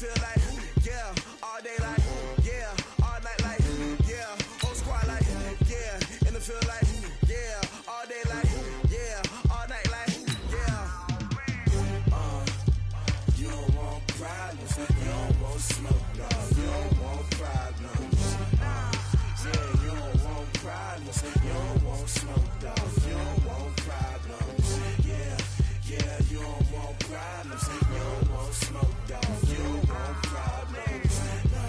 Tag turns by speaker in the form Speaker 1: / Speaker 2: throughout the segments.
Speaker 1: feel like, yeah, all day like, yeah, all night like, yeah, whole squad like, yeah, in the field like, yeah, all day like, yeah, all night like, yeah. You don't want problems, you don't want smoke, no, you don't want problems. Yeah, you don't want problems, you don't want smoke, dog, you don't want problems. Yeah, yeah, you don't want problems, you don't want smoke, dog, you don't want problems. No,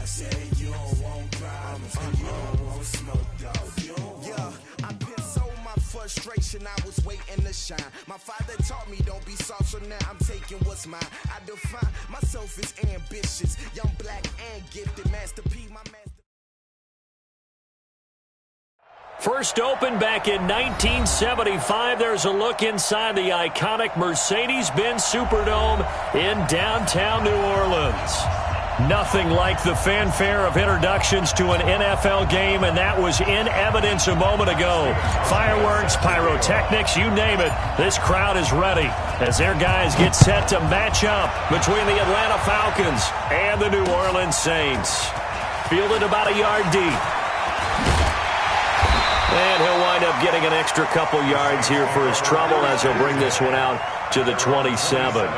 Speaker 1: I said you don't want problems, you don't want smoke, dog, you don't want. Yeah, I've been so my frustration, I was waiting to shine. My father taught me don't be soft, so now I'm taking what's mine. I define myself as ambitious, young, black, and gifted. Master P, my master.
Speaker 2: First opened back in 1975. There's a look inside the iconic Mercedes-Benz Superdome in downtown New Orleans. Nothing like the fanfare of introductions to an NFL game, and that was in evidence a moment ago. Fireworks, pyrotechnics, you name it. This crowd is ready as their guys get set to match up between the Atlanta Falcons and the New Orleans Saints. Fielded about a yard deep. And he'll wind up getting an extra couple yards here for his trouble as he'll bring this one out to the 27.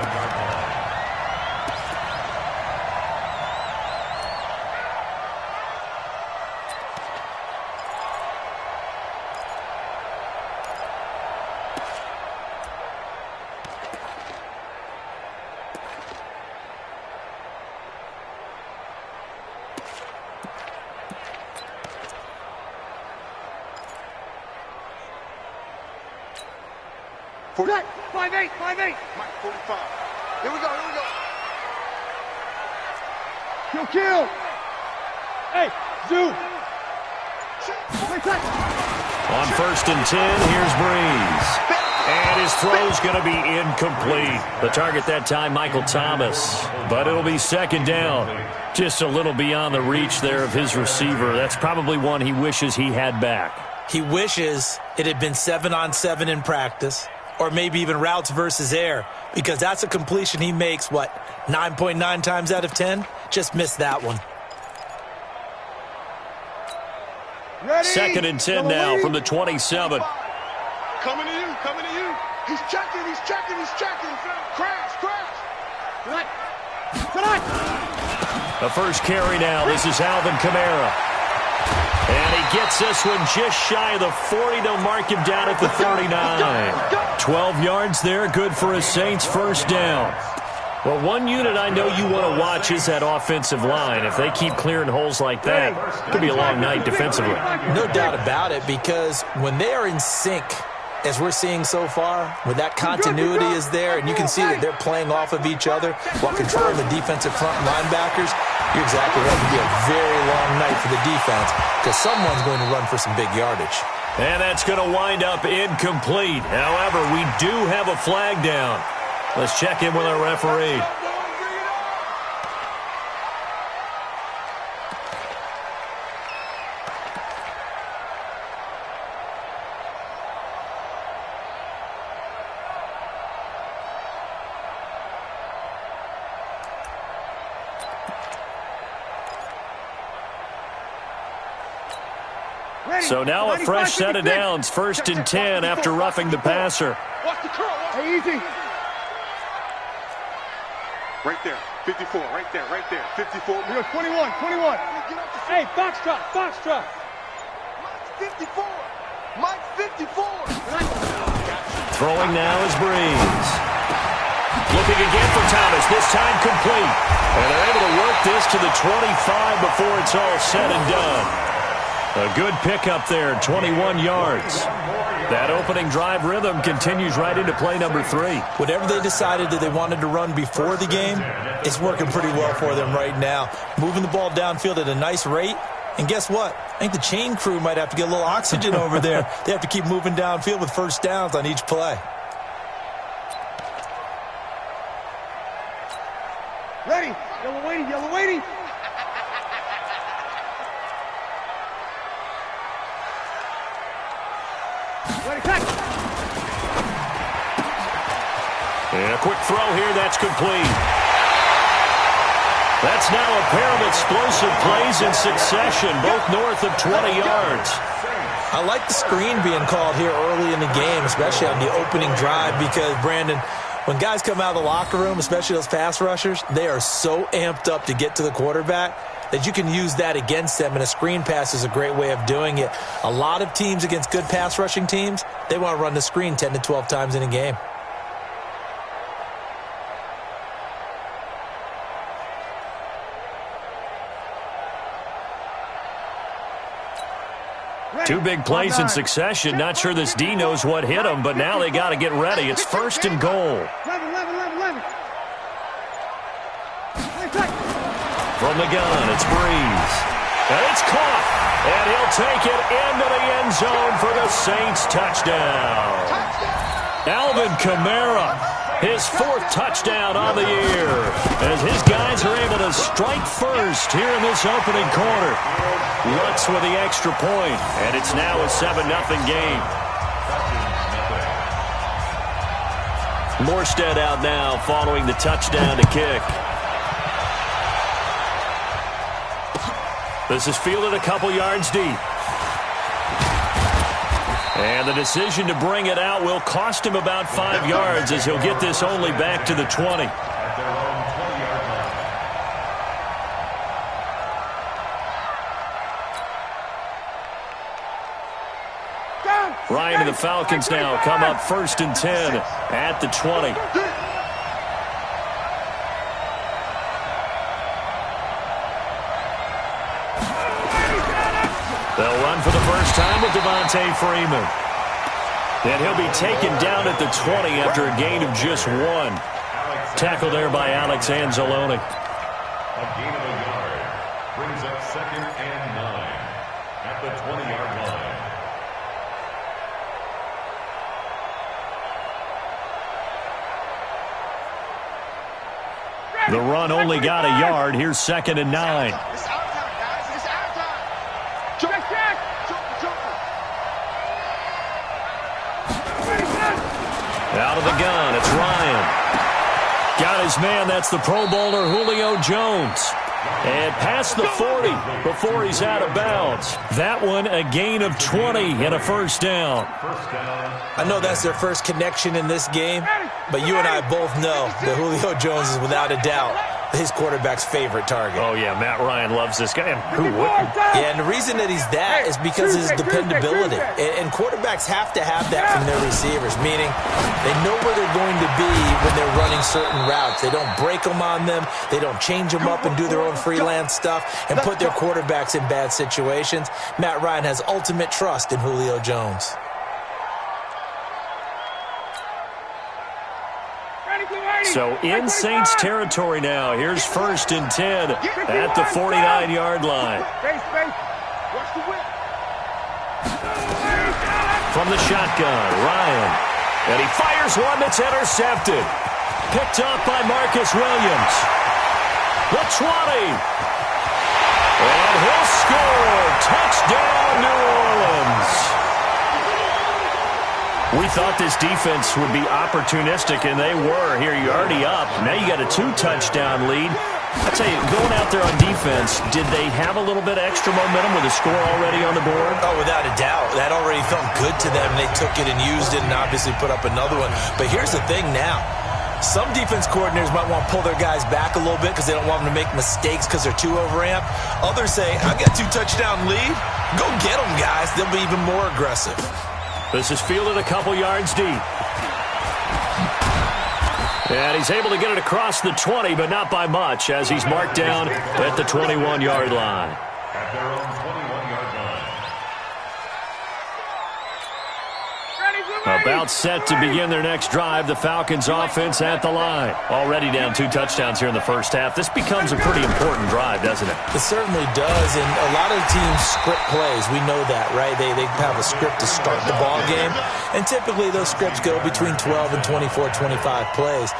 Speaker 3: For that, 5'8", 5'8". Mike, 45. Here we go, here we go. Kill. Hey, Zoo.
Speaker 2: On 1st and 10, here's Breeze. And his throw's going to be incomplete. The target that time, Michael Thomas. But it'll be 2nd down. Just a little beyond the reach there of his receiver. That's probably one he wishes he had back.
Speaker 4: He wishes it had been 7-on-7 in practice. Or maybe even routes versus air, because that's a completion he makes, 9.9 times out of 10? Just missed that one.
Speaker 3: Ready?
Speaker 2: 2nd and 10 now from the 27.
Speaker 3: Coming to you. He's checking. Crash.
Speaker 2: The first carry now. This is Alvin Kamara. And he gets this one just shy of the 40. They'll mark him down at the 39. 12 yards there, good for a Saints first down. Well, one unit I know you want to watch is that offensive line. If they keep clearing holes like that, it could be a long night defensively.
Speaker 4: No doubt about it, because when they are in sync, as we're seeing so far, when that continuity is there, and you can see that they're playing off of each other while controlling the defensive front linebackers, you're exactly right. It'll be a very long night for the defense because someone's going to run for some big yardage.
Speaker 2: And that's going to wind up incomplete. However, we do have a flag down. Let's check in with our referee. So now a fresh set of downs, 1st and 10 after roughing the passer.
Speaker 3: Watch the curl. Hey, easy. Right there, 54, right there, 54. We go 21. Hey, box drop. Mike's 54.
Speaker 2: Throwing now is Breeze. Looking again for Thomas, this time complete. And they're able to work this to the 25 before it's all said and done. A good pickup there, 21 yards. That opening drive rhythm continues right into play number 3.
Speaker 4: Whatever they decided that they wanted to run before the game, it's working pretty well for them right now. Moving the ball downfield at a nice rate. And guess what? I think the chain crew might have to get a little oxygen over there. They have to keep moving downfield with first downs on each play.
Speaker 3: Ready. Yellow waiting.
Speaker 2: And a quick throw here, that's complete. That's now a pair of explosive plays in succession, both north of 20 yards.
Speaker 4: I like the screen being called here early in the game, especially on the opening drive, because, Brandon, when guys come out of the locker room, especially those pass rushers, they are so amped up to get to the quarterback that you can use that against them, and a screen pass is a great way of doing it. A lot of teams against good pass rushing teams, they want to run the screen 10 to 12 times in a game.
Speaker 2: Two big plays in succession. Not sure this D knows what hit him, but now they got to get ready. It's 1st and goal. From the gun, it's Breeze. And it's caught. And he'll take it into the end zone for the Saints touchdown. Alvin Kamara, his 4th touchdown on the year, as his guys are able to strike first here in this opening quarter. Lutz with the extra point, and it's now a 7-0 game. Morstead out now following the touchdown to kick. This is fielded a couple yards deep. And the decision to bring it out will cost him about 5 yards, as he'll get this only back to the 20. Ryan and the Falcons now come up 1st and 10 at the 20. They'll run for the first time with Devontae Freeman. And he'll be taken down at the 20 after a gain of just 1. Tackled there by Alex Anzalone.
Speaker 5: A gain of a yard brings up 2nd and 9 at the 20-yard line.
Speaker 2: The run only got a yard. Here's 2nd and 9. Out of the gun, it's Ryan. Got his man, that's the Pro Bowler Julio Jones. And past the 40 before he's out of bounds. That one a gain of 20 and a 1st down.
Speaker 4: I know that's their first connection in this game, but you and I both know that Julio Jones is without a doubt his quarterback's favorite target.
Speaker 2: Oh, yeah, Matt Ryan loves this guy. And who wouldn't?
Speaker 4: Yeah, and the reason that he's that is because of his dependability. And quarterbacks have to have that from their receivers, meaning they know where they're going to be when they're running certain routes. They don't break them on them. They don't change them up and do their own freelance stuff and put their quarterbacks in bad situations. Matt Ryan has ultimate trust in Julio Jones.
Speaker 2: So in Saints territory now. Here's 1st and 10 at the 49-yard line. From the shotgun, Ryan. And he fires one that's intercepted. Picked up by Marcus Williams. The 20. And he'll score. Touchdown, New Orleans. We thought this defense would be opportunistic, and they were. Here, you're already up. Now you got a 2-touchdown lead. I tell you, going out there on defense, did they have a little bit of extra momentum with a score already on the board?
Speaker 4: Oh, without a doubt. That already felt good to them. They took it and used it and obviously put up another one. But here's the thing now. Some defense coordinators might want to pull their guys back a little bit because they don't want them to make mistakes because they're too overamped. Others say, I've got 2-touchdown lead. Go get them, guys. They'll be even more aggressive.
Speaker 2: This is fielded a couple yards deep. And he's able to get it across the 20, but not by much, as he's marked down at the 21-yard line.
Speaker 5: At their own 21-yard line.
Speaker 2: About set to begin their next drive, the Falcons offense at the line. Already down 2 touchdowns here in the first half. This becomes a pretty important drive, doesn't it?
Speaker 4: It certainly does, and a lot of teams script plays. We know that, right? They have a script to start the ball game, and typically those scripts go between 12 and 24, 25 plays.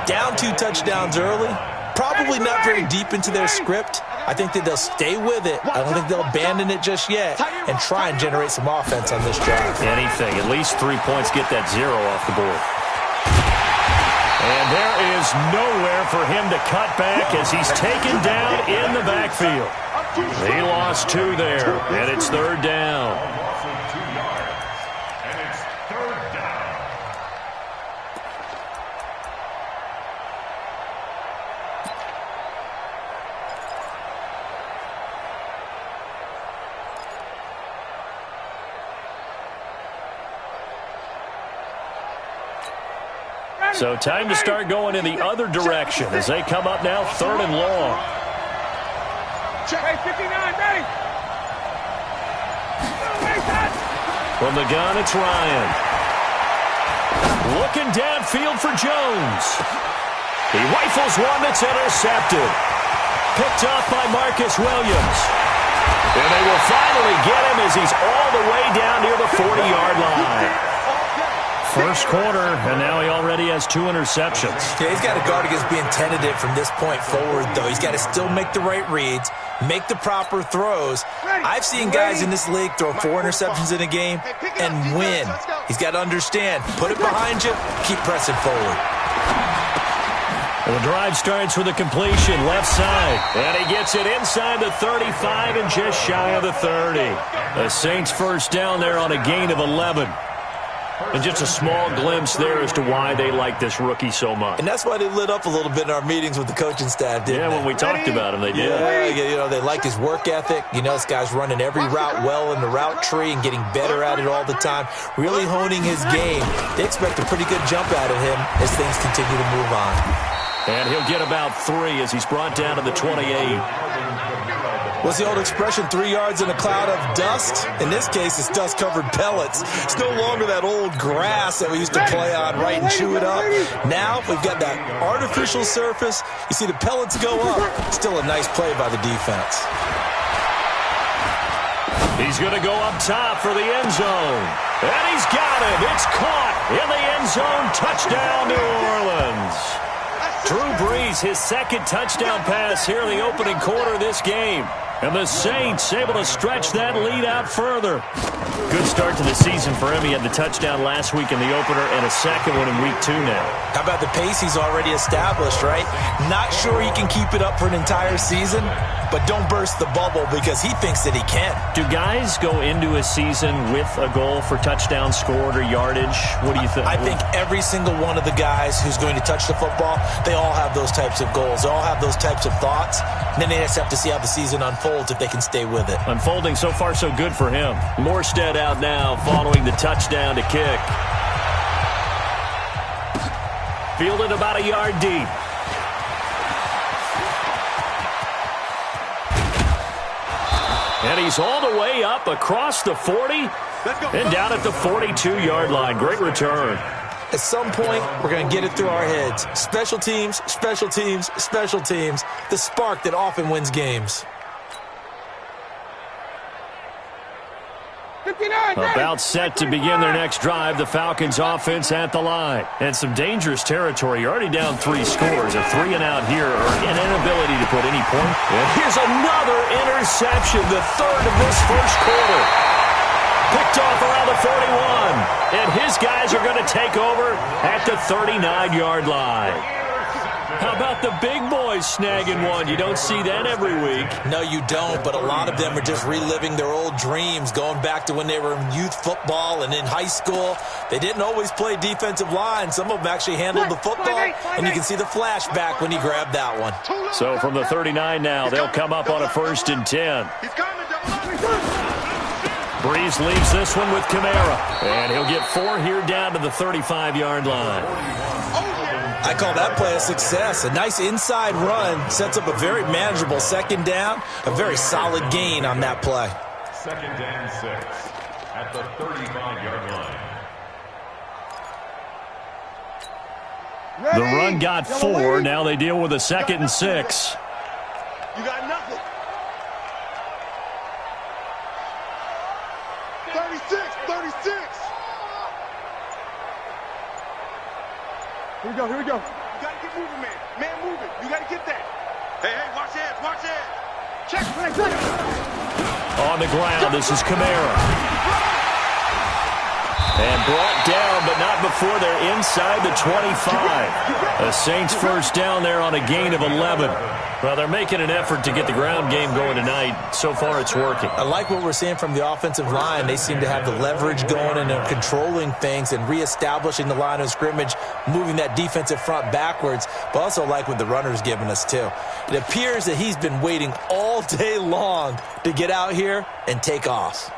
Speaker 4: Down 2 touchdowns early, probably not very deep into their script. I think that they'll stay with it. I don't think they'll abandon it just yet and try and generate some offense on this drive.
Speaker 2: Anything. At least 3 points, get that 0 off the board. And there is nowhere for him to cut back as he's taken down in the backfield. He lost 2 there, and it's 3rd down.
Speaker 5: Loss of 2 yards, and it's 3rd down.
Speaker 2: So time to start going in the other direction as they come up now 3rd and long.
Speaker 3: Check. Hey, 59, ready.
Speaker 2: From the gun, it's Ryan. Looking downfield for Jones. He rifles one that's intercepted. Picked off by Marcus Williams. And they will finally get him as he's all the way down near the 40-yard line. First quarter, and now he already has 2 interceptions.
Speaker 4: Yeah, he's got to guard against being tentative from this point forward, though. He's got to still make the right reads, make the proper throws. I've seen guys in this league throw 4 interceptions in a game and win. He's got to understand, put it behind you, keep pressing forward.
Speaker 2: The drive starts with a completion, left side. And he gets it inside the 35 and just shy of the 30. The Saints first down there on a gain of 11. And just a small glimpse there as to why they like this rookie so much.
Speaker 4: And that's why they lit up a little bit in our meetings with the coaching staff, didn't they?
Speaker 2: When we talked about him, they did.
Speaker 4: Yeah, they like his work ethic. This guy's running every route well in the route tree and getting better at it all the time, really honing his game. They expect a pretty good jump out of him as things continue to move on.
Speaker 2: And he'll get about 3 as he's brought down to the 28.
Speaker 4: What's the old expression, 3 yards in a cloud of dust? In this case, it's dust-covered pellets. It's no longer that old grass that we used to play on, right, and chew it up. Now we've got that artificial surface. You see the pellets go up. Still a nice play by the defense.
Speaker 2: He's going to go up top for the end zone. And he's got it. It's caught in the end zone. Touchdown, New Orleans. Drew Brees, his 2nd touchdown pass here in the opening quarter of this game. And the Saints able to stretch that lead out further. Good start to the season for him. He had the touchdown last week in the opener and a 2nd one in week 2 now.
Speaker 4: How about the pace he's already established, right? Not sure he can keep it up for an entire season, but don't burst the bubble because he thinks that he can.
Speaker 2: Do guys go into a season with a goal for touchdown scored or yardage? What do you think?
Speaker 4: I think every single one of the guys who's going to touch the football, they all have those types of goals. They all have those types of thoughts. And then they just have to see how the season unfolds if they can stay with it.
Speaker 2: Unfolding so far so good for him. Morstead out now following the touchdown to kick. Fielded about a yard deep. And he's all the way up across the 40 and down at the 42-yard line. Great return.
Speaker 4: At some point, we're going to get it through our heads. Special teams, special teams, special teams. The spark that often wins games.
Speaker 3: 59,
Speaker 2: about set to begin their next drive. The Falcons offense at the line. And some dangerous territory. You're already down 3 scores. A 3 and out here or an inability to put any point. And here's another interception. The 3rd of this first quarter. Picked off around the 41. And his guys are going to take over at the 39-yard line. How about the big boys snagging one? You don't see that every week.
Speaker 4: No, you don't, but a lot of them are just reliving their old dreams, going back to when they were in youth football and in high school. They didn't always play defensive line. Some of them actually handled the football, and you can see the flashback when he grabbed that one.
Speaker 2: So from the 39 now, they'll come up on a 1st and 10. Brees leaves this one with Kamara, and he'll get 4 here down to the 35-yard line.
Speaker 4: I call that play a success. A nice inside run sets up a very manageable 2nd down. A very solid gain on that play.
Speaker 5: 2nd and 6 at the 35-yard line.
Speaker 2: The run got 4. Now they deal with a 2nd and 6.
Speaker 3: You got nothing. 36. Here we go. You gotta get moving, man. Man moving. You gotta get that. Hey, watch that. Check.
Speaker 2: On the ground, this is Kamara. And brought down, but not before they're inside the 25. The Saints first down there on a gain of 11. Well, they're making an effort to get the ground game going tonight. So far, it's working.
Speaker 4: I like what we're seeing from the offensive line. They seem to have the leverage going and they're controlling things and reestablishing the line of scrimmage, moving that defensive front backwards, but also like what the runner's giving us, too. It appears that he's been waiting all day long to get out here and take off.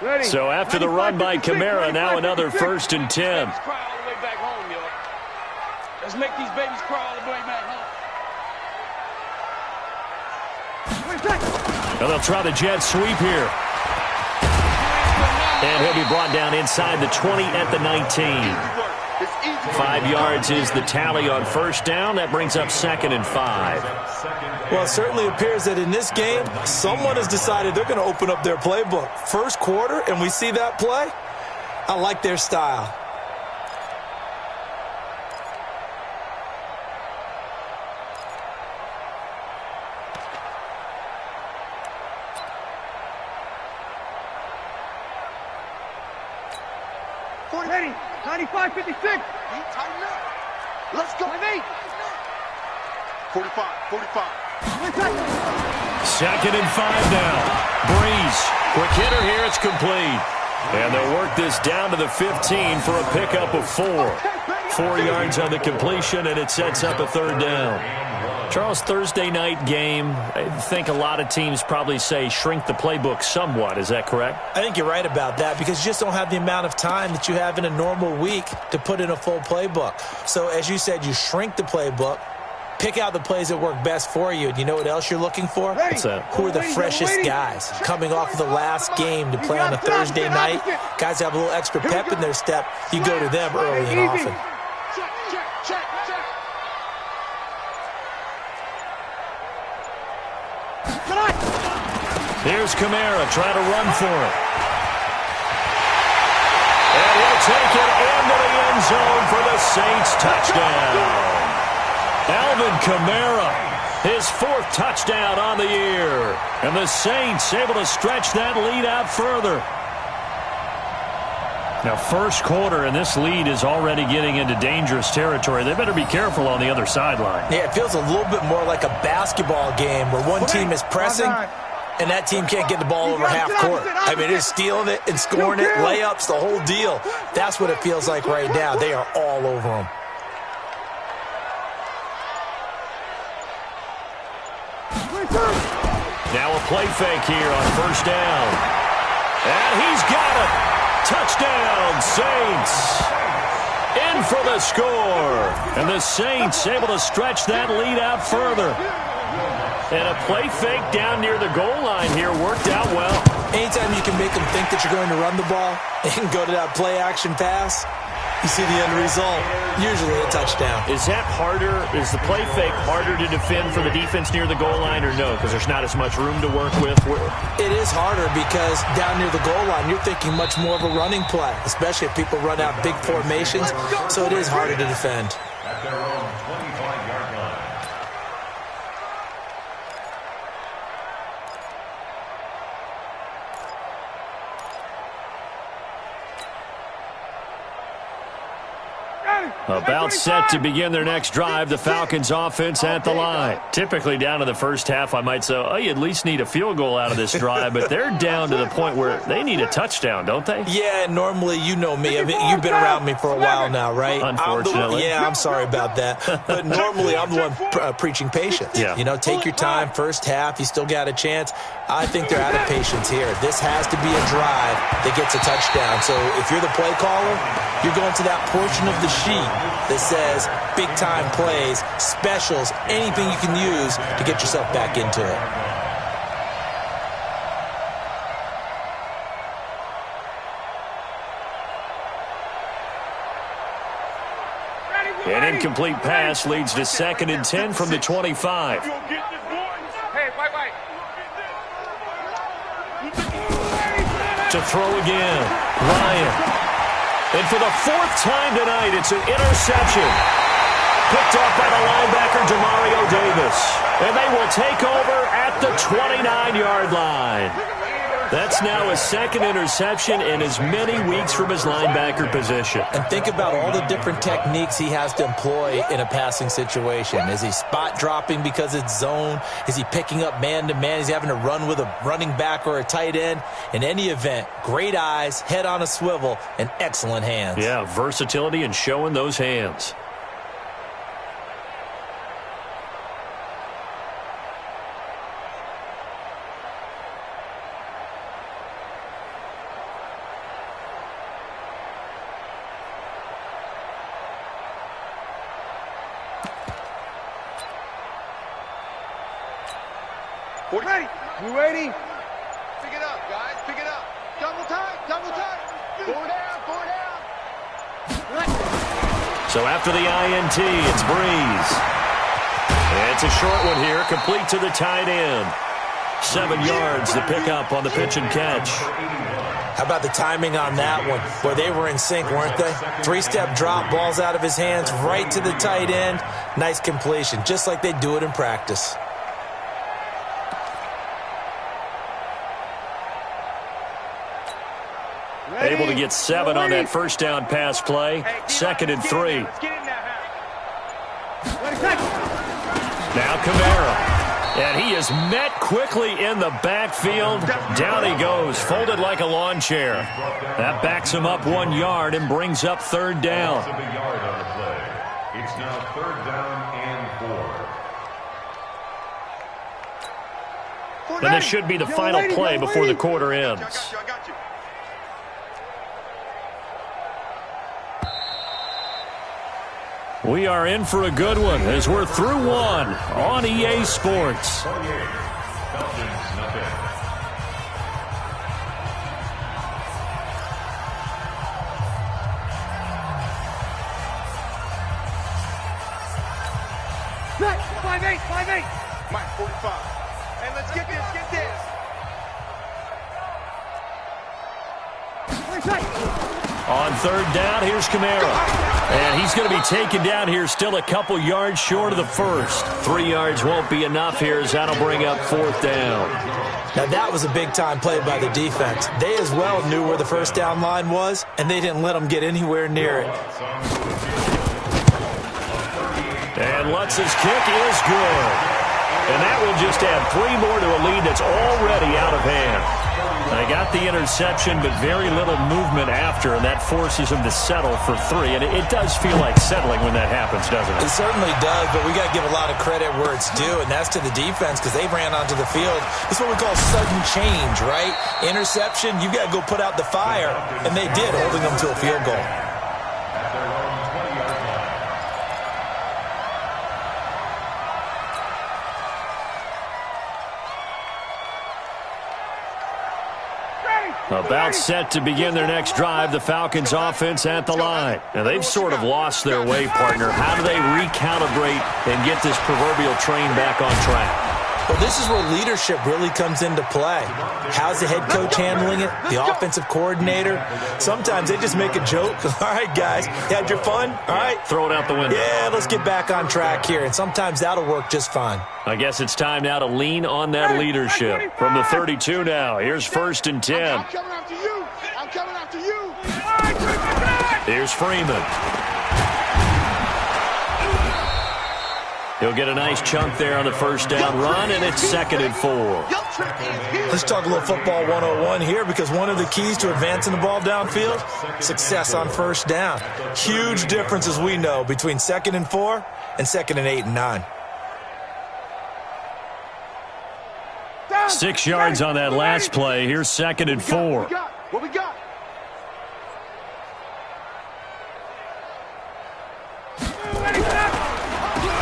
Speaker 3: Ready.
Speaker 2: So after the run by Kamara, now another 1st and 10.
Speaker 6: Let's make these babies cry all the way back home.
Speaker 2: Well, they'll try the jet sweep here. And he'll be brought down inside the 20 at the 19. 5 yards is the tally on first down. That brings up 2nd and 5.
Speaker 4: Well, it certainly appears that in this game, someone has decided they're going to open up their playbook. First quarter, and we see that play. I like their style.
Speaker 3: Ready. 95, 56. Tighten up. Let's go. 45, 45.
Speaker 2: 2nd and 5 now. Breeze. Quick hitter here. It's complete. And they'll work this down to the 15 for a pickup of 4. 4 yards on the completion, and it sets up a 3rd down. Charles, Thursday night game, I think a lot of teams probably say shrink the playbook somewhat. Is that correct?
Speaker 4: I think you're right about that because you just don't have the amount of time that you have in a normal week to put in a full playbook. So as you said, you shrink the playbook, pick out the plays that work best for you. And you know what else you're looking for?
Speaker 2: What's that?
Speaker 4: Who are the freshest guys coming off of the last game to play on a Thursday night? Guys have a little extra pep in their step. You go to them early and often.
Speaker 2: Here's Kamara trying to run for it. And he'll take it into the end zone for the Saints touchdown. Alvin Kamara, his 4th touchdown on the year. And the Saints able to stretch that lead out further. Now, first quarter, and this lead is already getting into dangerous territory. They better be careful on the other sideline.
Speaker 4: Yeah, it feels a little bit more like a basketball game where one team is pressing and that team can't get the ball over half court. I mean, they're stealing it and scoring it, layups, the whole deal. That's what it feels like right now. They are all over them.
Speaker 2: Now a play fake here on first down. And he's got it. Touchdown, Saints. In for the score. And the Saints able to stretch that lead out further. And a play fake down near the goal line here worked out well.
Speaker 4: Anytime you can make them think that you're going to run the ball and go to that play-action pass, you see the end result, usually a touchdown.
Speaker 2: Is that harder? Is the play fake harder to defend for the defense near the goal line or no? Because there's not as much room to work with?
Speaker 4: It is harder because down near the goal line, you're thinking much more of a running play, especially if people run out big formations. So it is harder to defend.
Speaker 5: At their own 25-yard line.
Speaker 2: About set to begin their next drive, the Falcons offense at the line. Typically down to the first half, I might say, oh, you at least need a field goal out of this drive, but they're down to the point where they need a touchdown, don't they?
Speaker 4: Yeah, normally, you know me. I mean, you've been around me for a while now, right?
Speaker 2: Unfortunately.
Speaker 4: I'm sorry about that. But normally, I'm the one preaching patience.
Speaker 2: Yeah.
Speaker 4: You know, take your time, first half, you still got a chance. I think they're out of patience here. This has to be a drive that gets a touchdown. So if you're the play caller, you're going to that portion of the sheet that says big-time plays, specials, anything you can use to get yourself back into it.
Speaker 2: An incomplete pass leads to 2nd and 10 from the 25.
Speaker 6: Hey, wait.
Speaker 2: To throw again, Ryan. And for the 4th time tonight, it's an interception. Picked up by the linebacker, Demario Davis. And they will take over at the 29-yard line. That's now his second interception in as many weeks from his linebacker position.
Speaker 4: And think about all the different techniques he has to employ in a passing situation. Is he spot dropping because it's zone? Is he picking up man-to-man? Is he having to run with a running back or a tight end? In any event, great eyes, head on a swivel, and excellent hands.
Speaker 2: Yeah, versatility and showing those hands.
Speaker 3: Ready? You ready?
Speaker 6: Pick it up, guys. Pick it up. Double time. Double time. Four down. Four down.
Speaker 2: So after the INT, it's Breeze. It's a short one here, complete to the tight end. 7 yards, the pickup on the pitch and catch.
Speaker 4: How about the timing on that one? Boy, they were in sync, weren't they? 3-step drop, balls out of his hands, right to the tight end. Nice completion, just like they do it in practice.
Speaker 2: Able to get 7 on that first down pass play. 2nd and 3. Now Kamara. And he is met quickly in the backfield. Down he goes, folded like a lawn chair. That backs him up 1 yard and brings up 3rd down.
Speaker 5: It's now 3rd down and 4.
Speaker 2: And this should be the final play before the quarter ends.
Speaker 3: I got you.
Speaker 2: We are in for a good one as we're through one on EA Sports.
Speaker 5: Falcons, nothing.
Speaker 3: Right, 5-8, 5-8. Mike, 45. And let's get this, get this.
Speaker 2: On 3rd down, here's Kamara. And he's going to be taken down here, still a couple yards short of the first. 3 yards won't be enough here as that'll bring up 4th down.
Speaker 4: Now that was a big-time play by the defense. They as well knew where the first down line was, and they didn't let them get anywhere near it.
Speaker 2: And Lutz's kick is good. And that will just add 3 more to a lead that's already out of hand. They got the interception, but very little movement after, and that forces them to settle for 3. And it does feel like settling when that happens, doesn't it?
Speaker 4: It certainly does, but we got to give a lot of credit where it's due, and that's to the defense because they ran onto the field. This is what we call sudden change, right? Interception, you've got to go put out the fire, and they did, holding them to a field goal.
Speaker 2: About set to begin their next drive, the Falcons offense at the line. And they've sort of lost their way, partner. How do they recalibrate and get this proverbial train back on track?
Speaker 4: Well, this is where leadership really comes into play. How's the head coach handling it? The offensive coordinator? Sometimes they just make a joke. All right, guys, you had your fun? All right.
Speaker 2: Throw it out the window.
Speaker 4: Yeah, let's get back on track here. And sometimes that'll work just fine.
Speaker 2: I guess it's time now to lean on that leadership. From the 32 now, here's 1st and 10.
Speaker 3: I'm coming after you. I'm coming after you.
Speaker 2: Here's Freeman. He'll get a nice chunk there on the first down run, and it's 2nd and 4.
Speaker 4: Let's talk a little football 101 here because one of the keys to advancing the ball downfield, success on first down. Huge difference, as we know, between 2nd and 4 and 2nd and 8 and 9.
Speaker 2: 6 yards on that last play. Here's 2nd and 4.
Speaker 3: What we got?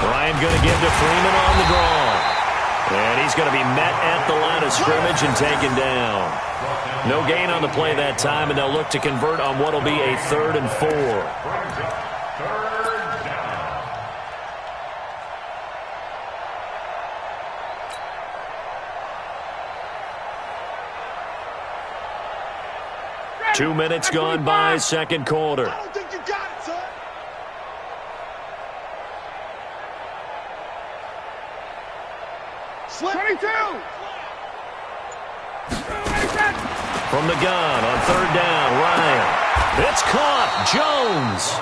Speaker 2: Ryan going to give to Freeman on the draw. And he's going to be met at the line of scrimmage and taken down. No gain on the play that time, and they'll look to convert on what will be a 3rd and 4. Two minutes gone by, second quarter.
Speaker 3: I don't think you got it, son. Slip. 22.
Speaker 2: From the gun on third down, Ryan. It's caught. Jones.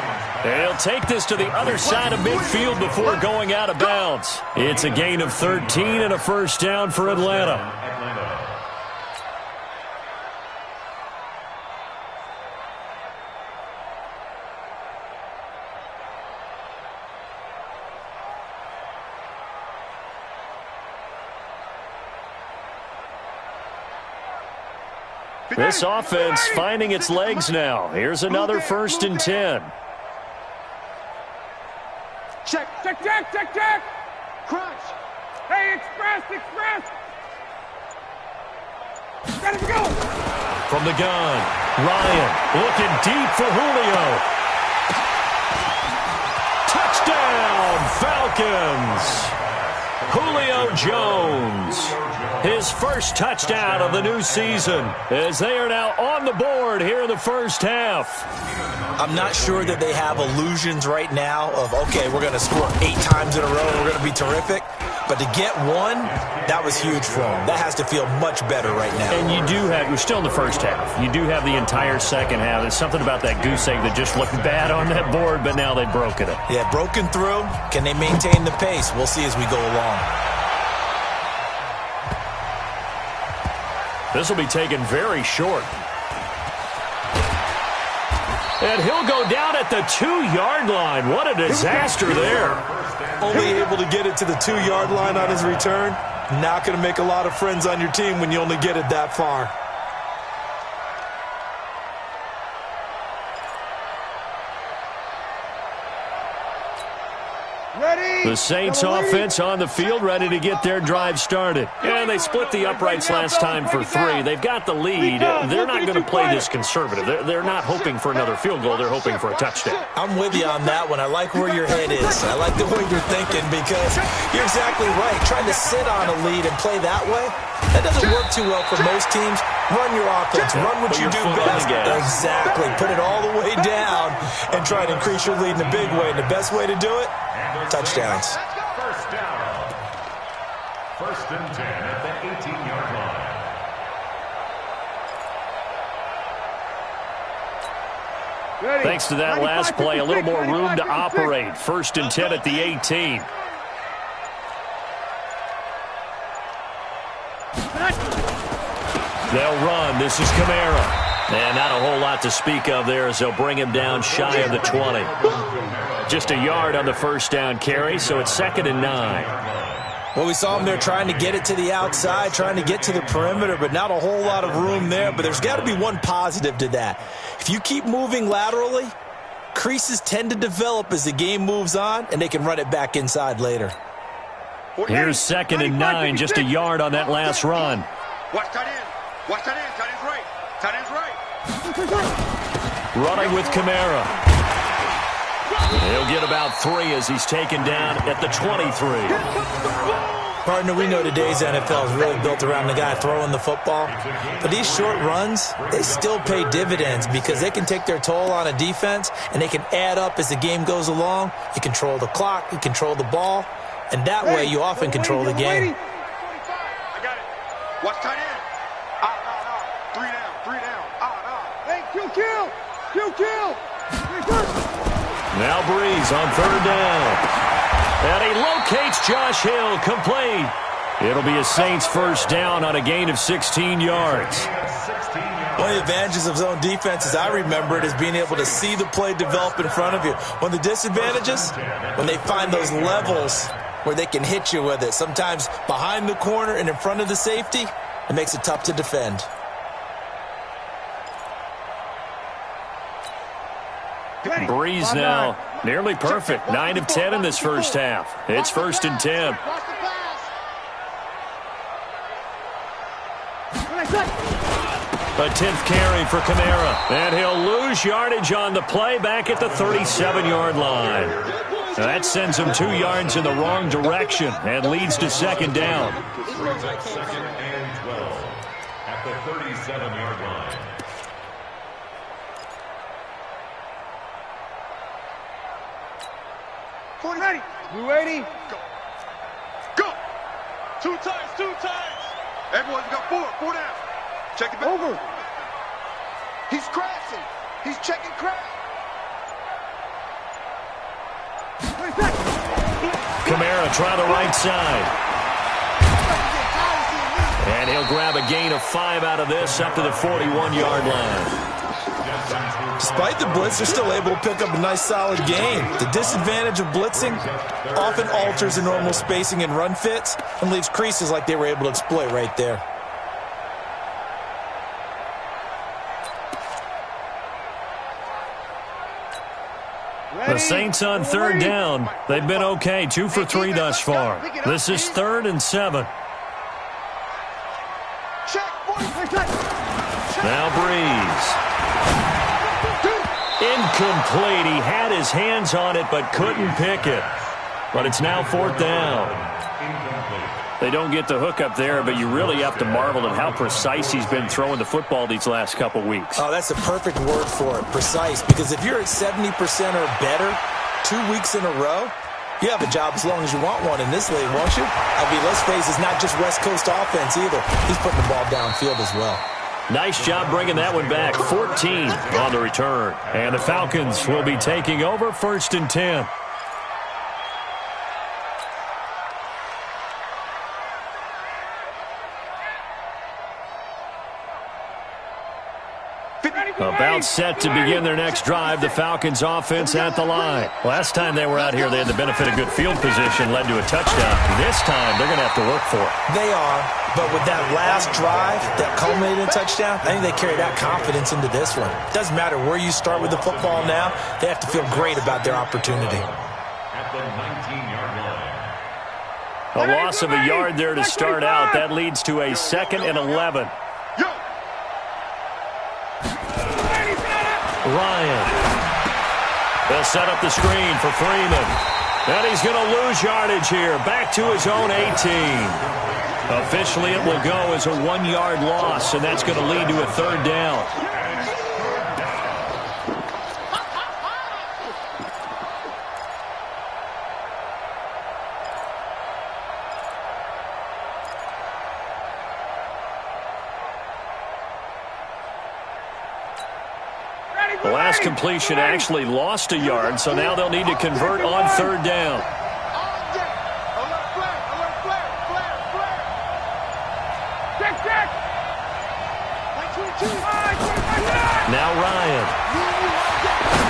Speaker 2: He'll take this to the other side of midfield before going out of bounds. It's a gain of 13 and a first down for Atlanta. This offense finding its legs now. Here's another 1st and 10.
Speaker 6: Check. Crunch. Hey, express. Ready to go.
Speaker 2: From the gun, Ryan looking deep for Julio. Touchdown, Falcons. Julio Jones. His first touchdown of the new season as they are now on the board here in the first half.
Speaker 4: I'm not sure that they have illusions right now of, okay, we're going to score 8 times in a row, we're going to be terrific. But to get one, that was huge for them. That has to feel much better right now.
Speaker 2: And you're still in the first half. You do have the entire second half. There's something about that goose egg that just looked bad on that board, but now they've broken it.
Speaker 4: Yeah, broken through. Can they maintain the pace? We'll see as we go along.
Speaker 2: This will be taken very short. And he'll go down at the 2-yard line. What a disaster there.
Speaker 4: Only able to get it to the 2-yard line on his return. Not going to make a lot of friends on your team when you only get it that far.
Speaker 2: The Saints offense on the field, ready to get their drive started. And they split the uprights last time for 3. They've got the lead. They're not going to play this conservative. They're not hoping for another field goal. They're hoping for a touchdown.
Speaker 4: I'm with you on that one. I like where your head is. I like the way you're thinking because you're exactly right. Trying to sit on a lead and play that way, that doesn't work too well for most teams. Run your offense. Run what you do best. Exactly. Put it all the way down and try to increase your lead in a big way. And the best way to do it, touchdowns.
Speaker 5: First down. 1st and 10 at the 18-yard line.
Speaker 2: Thanks to that last play, a little more room to operate. 1st and 10 at the 18. They'll run. This is Kamara. And not a whole lot to speak of there as they'll bring him down shy of the 20. Just a yard on the first down carry, so it's 2nd and 9.
Speaker 4: Well, we saw them there trying to get it to the outside, trying to get to the perimeter, but not a whole lot of room there. But there's got to be one positive to that. If you keep moving laterally, creases tend to develop as the game moves on, and they can run it back inside later.
Speaker 2: Here's 2nd and 9, just a yard on that last run.
Speaker 6: Watch tight end. Watch tight end. Tight end's right. Tight end's right.
Speaker 2: Running with Kamara. He'll get about 3 as he's taken down at the 23.
Speaker 4: Partner, we know today's NFL is really built around the guy throwing the football. But these short runs, they still pay dividends because they can take their toll on a defense and they can add up as the game goes along. You control the clock, you control the ball, and that way you often control the game.
Speaker 6: I got it. Watch tight end. Out. 3 down. Out. Hey, kill.
Speaker 2: Now Breeze on 3rd down. And he locates Josh Hill, complete. It'll be a Saints first down on a gain of 16 yards.
Speaker 4: One of the advantages of zone defense, as I remember it, is being able to see the play develop in front of you. One of the disadvantages, when they find those levels where they can hit you with it, sometimes behind the corner and in front of the safety, it makes it tough to defend.
Speaker 2: Breeze now nearly perfect. 9 of 10 in this first half. It's 1st and 10. A 10th carry for Kamara. And he'll lose yardage on the play back at the 37-yard line. That sends him 2 yards in the wrong direction and leads to 2nd down.
Speaker 5: 2nd and 12 at the 37-yard line.
Speaker 6: Ready. You ready? Go. 2 times. Everyone's got 4 down. Check it back. Over. He's crashing. He's checking crash.
Speaker 2: Kamara try the right side. And he'll grab a gain of 5 out of this up to the 41-yard line.
Speaker 4: Despite the blitz, they're still able to pick up a nice solid gain. The disadvantage of blitzing often alters the normal spacing and run fits and leaves creases like they were able to exploit right there.
Speaker 2: The Saints on third down. They've been okay, 2 for 3 thus far. This is 3rd and 7. Now Breeze. Incomplete. He had his hands on it but couldn't pick it. But it's now 4th down. They don't get the hook up there, but you really have to marvel at how precise he's been throwing the football these last couple weeks.
Speaker 4: Oh, that's a perfect word for it, precise. Because if you're at 70% or better 2 weeks in a row, you have a job as long as you want one in this league, won't you? I mean, let's face it, it's not just West Coast offense either. He's putting the ball downfield as well.
Speaker 2: Nice job bringing that one back. 14 on the return. And the Falcons will be taking over 1st and 10. About set to begin their next drive. The Falcons offense at the line. Last time they were out here, they had the benefit of good field position, led to a touchdown. This time, they're going to have to work for it.
Speaker 4: They are, but with that last drive that culminated in a touchdown, I think they carry that confidence into this one. It doesn't matter where you start with the football now. They have to feel great about their opportunity.
Speaker 5: At the 19-yard line.
Speaker 2: A loss of a yard there to start out. That leads to a 2nd and 11. Ryan. They'll set up the screen for Freeman. And he's going to lose yardage here. Back to his own 18. Officially, it will go as a 1-yard loss, and that's going to lead to a 3rd down. The last completion actually lost a yard, so now they'll need to convert on 3rd down. Now Ryan.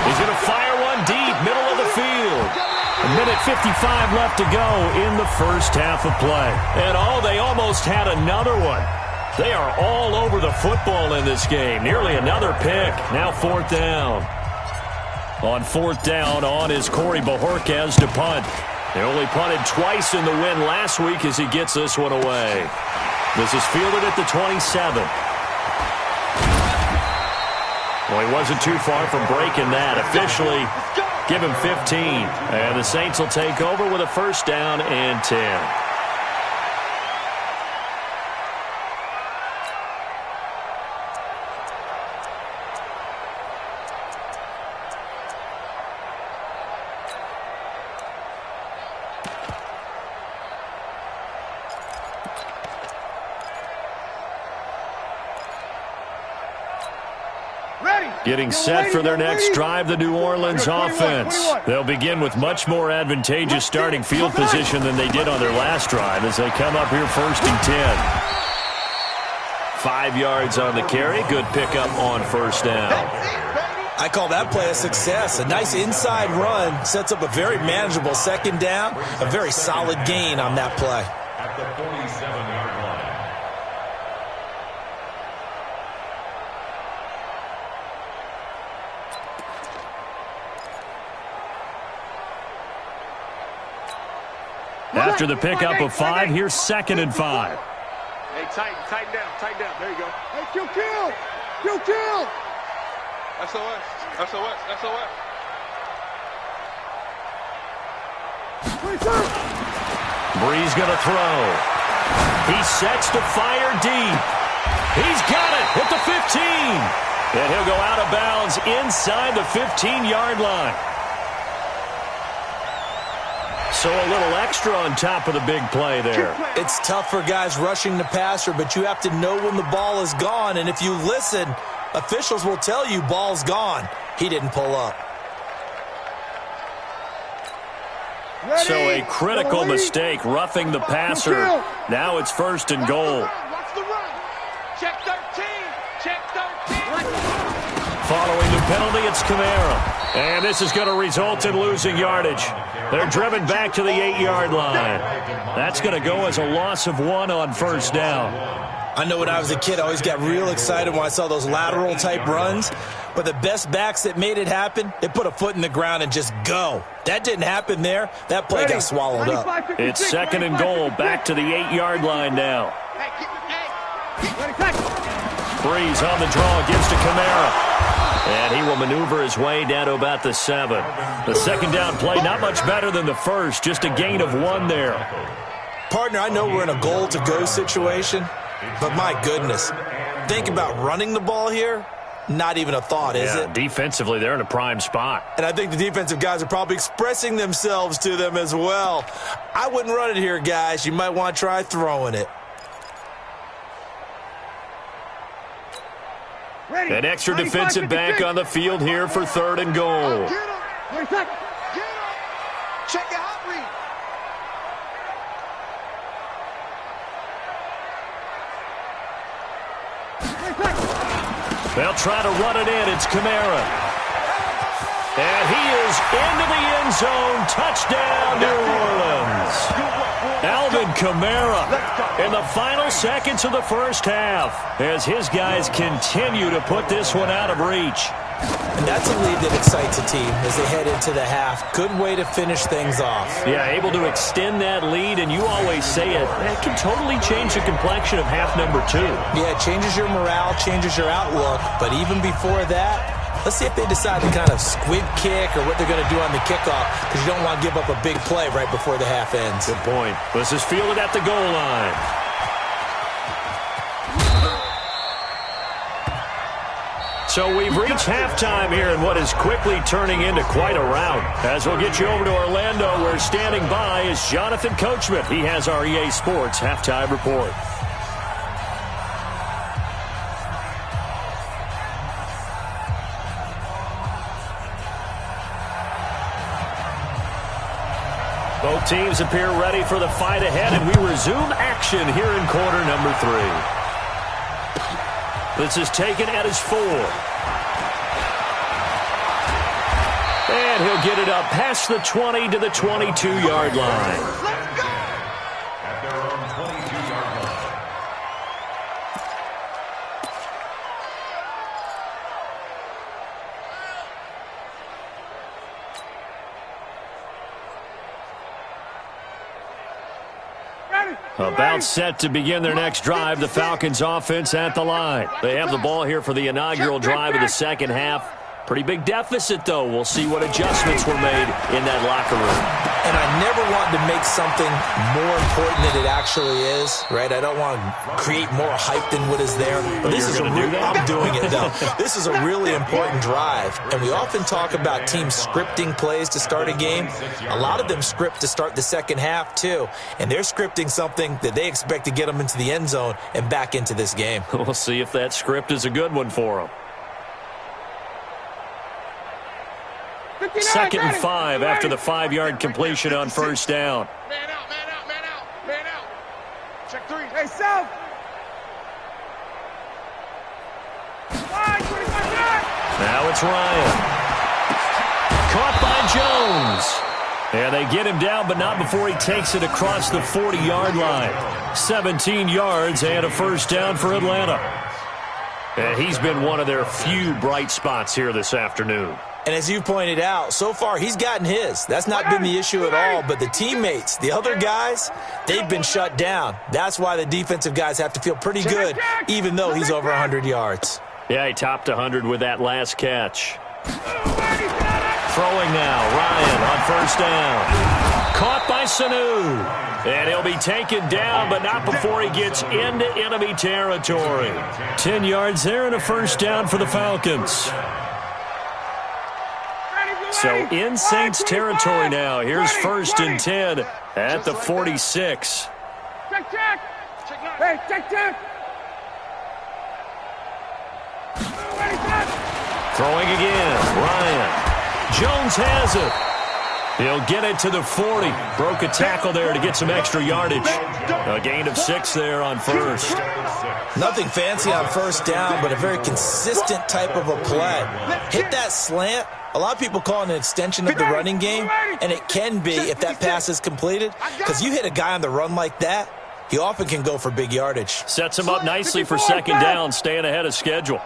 Speaker 2: He's going to fire one deep, middle of the field. A minute 55 left to go in the first half of play. And they almost had another one. They are all over the football in this game. Nearly another pick. Now 4th down. On 4th down, on is Corey Bojorquez to punt. They only punted twice in the win last week as he gets this one away. This is fielded at the 27. Well, he wasn't too far from breaking that. Officially, give him 15. And the Saints will take over with a 1st down and 10. Getting set for their next drive, the New Orleans offense. They'll begin with much more advantageous starting field position than they did on their last drive as they come up here 1st and 10. 5 yards on the carry. Good pickup on 1st down.
Speaker 4: I call that play a success. A nice inside run sets up a very manageable 2nd down. A very solid gain on that play.
Speaker 5: At the 47-yard line.
Speaker 2: After the pickup of 5, here's 2nd and 5.
Speaker 6: Hey, tighten down. There you go.
Speaker 3: Hey, kill!
Speaker 6: SOS.
Speaker 2: Breeze going to throw. He sets to fire deep. He's got it at the 15. And he'll go out of bounds inside the 15-yard line. So a little extra on top of the big play there.
Speaker 4: It's tough for guys rushing the passer, but you have to know when the ball is gone. And if you listen, Officials will tell you ball's gone. He didn't pull up.
Speaker 1: Ready.
Speaker 2: So a critical mistake, roughing the passer. Now it's 1st and goal.
Speaker 6: Watch the run. Check 13. Check 13.
Speaker 2: Following the penalty, it's Kamara. And this is going to result in losing yardage. They're driven back to the 8-yard line. That's going to go as a loss of 1 on 1st down.
Speaker 4: I know when I was a kid, I always got real excited when I saw those lateral-type runs. But the best backs that made it happen, they put a foot in the ground and just go. That didn't happen there. That play got swallowed up.
Speaker 2: It's 2nd and goal, back to the 8-yard line now. Breeze on the draw, gives to Kamara. And he will maneuver his way down to about the 7. The 2nd down play, not much better than the first, just a gain of 1 there.
Speaker 4: Partner, I know we're in a goal-to-go situation, but my goodness, think about running the ball here. Not even a thought, is it?
Speaker 2: Defensively, they're in a prime spot.
Speaker 4: And I think the defensive guys are probably expressing themselves to them as well. I wouldn't run it here, guys. You might want to try throwing it.
Speaker 2: An extra defensive back on the field here for 3rd and goal.
Speaker 6: Check the hot read.
Speaker 2: They'll try to run it in. It's Kamara. And he is into the end zone. Touchdown, New Orleans. Alvin Kamara in the final seconds of the 1st half as his guys continue to put this one out of reach.
Speaker 4: And that's a lead that excites a team as they head into the half. Good way to finish things off.
Speaker 2: Yeah, able to extend that lead, and you always say it, that can totally change the complexion of half number 2.
Speaker 4: Yeah, it changes your morale, changes your outlook, but even before that, let's see if they decide to kind of squib kick or what they're going to do on the kickoff, because you don't want to give up a big play right before the half ends.
Speaker 2: Good point. This is fielded at the goal line. So we've reached halftime here in what is quickly turning into quite a rout. As we'll get you over to Orlando, where standing by is Jonathan Coachman. He has our EA Sports halftime report. Both teams appear ready for the fight ahead, and we resume action here in quarter number 3. This is taken at his 4. And he'll get it up past the 20 to the 22-yard line.
Speaker 5: At their own 22-yard line.
Speaker 2: About set to begin their next drive, the Falcons offense at the line. They have the ball here for the inaugural drive of the 2nd half. Pretty big deficit, though. We'll see what adjustments were made in that locker room.
Speaker 4: And I never want to make something more important than it actually is, right? I don't want to create more hype than what is there. But this is I'm doing it, though. This is a really important drive. And we often talk about teams scripting plays to start a game. A lot of them script to start the 2nd half, too. And they're scripting something that they expect to get them into the end zone and back into this game.
Speaker 2: We'll see if that script is a good one for them. 2nd and 5 after the 5-yard completion on 1st down.
Speaker 6: Man out, man out, man out, man out. Check 3.
Speaker 1: Hey, South.
Speaker 2: Now it's Ryan. Caught by Jones. And they get him down, but not before he takes it across the 40-yard line. 17 yards and a 1st down for Atlanta. And he's been one of their few bright spots here this afternoon.
Speaker 4: And as you pointed out, so far he's gotten his. That's not been the issue at all. But the teammates, the other guys, they've been shut down. That's why the defensive guys have to feel pretty good, even though he's over 100 yards.
Speaker 2: Yeah, he topped 100 with that last catch. Throwing now, Ryan on 1st down. Caught by Sanu. And he'll be taken down, but not before he gets into enemy territory. 10 yards there and a 1st down for the Falcons. So in Saints territory now. Here's 1st and 10 at the 46.
Speaker 1: Check, check. Hey, check, check.
Speaker 2: Throwing again, Ryan. Jones has it. He'll get it to the 40. Broke a tackle there to get some extra yardage. A gain of 6 there on first.
Speaker 4: Nothing fancy on first down, but a very consistent type of a play. Hit that slant. A lot of people call it an extension of the running game, and it can be if that pass is completed, because you hit a guy on the run like that, he often can go for big yardage.
Speaker 2: Sets him up nicely for second down, staying ahead of schedule.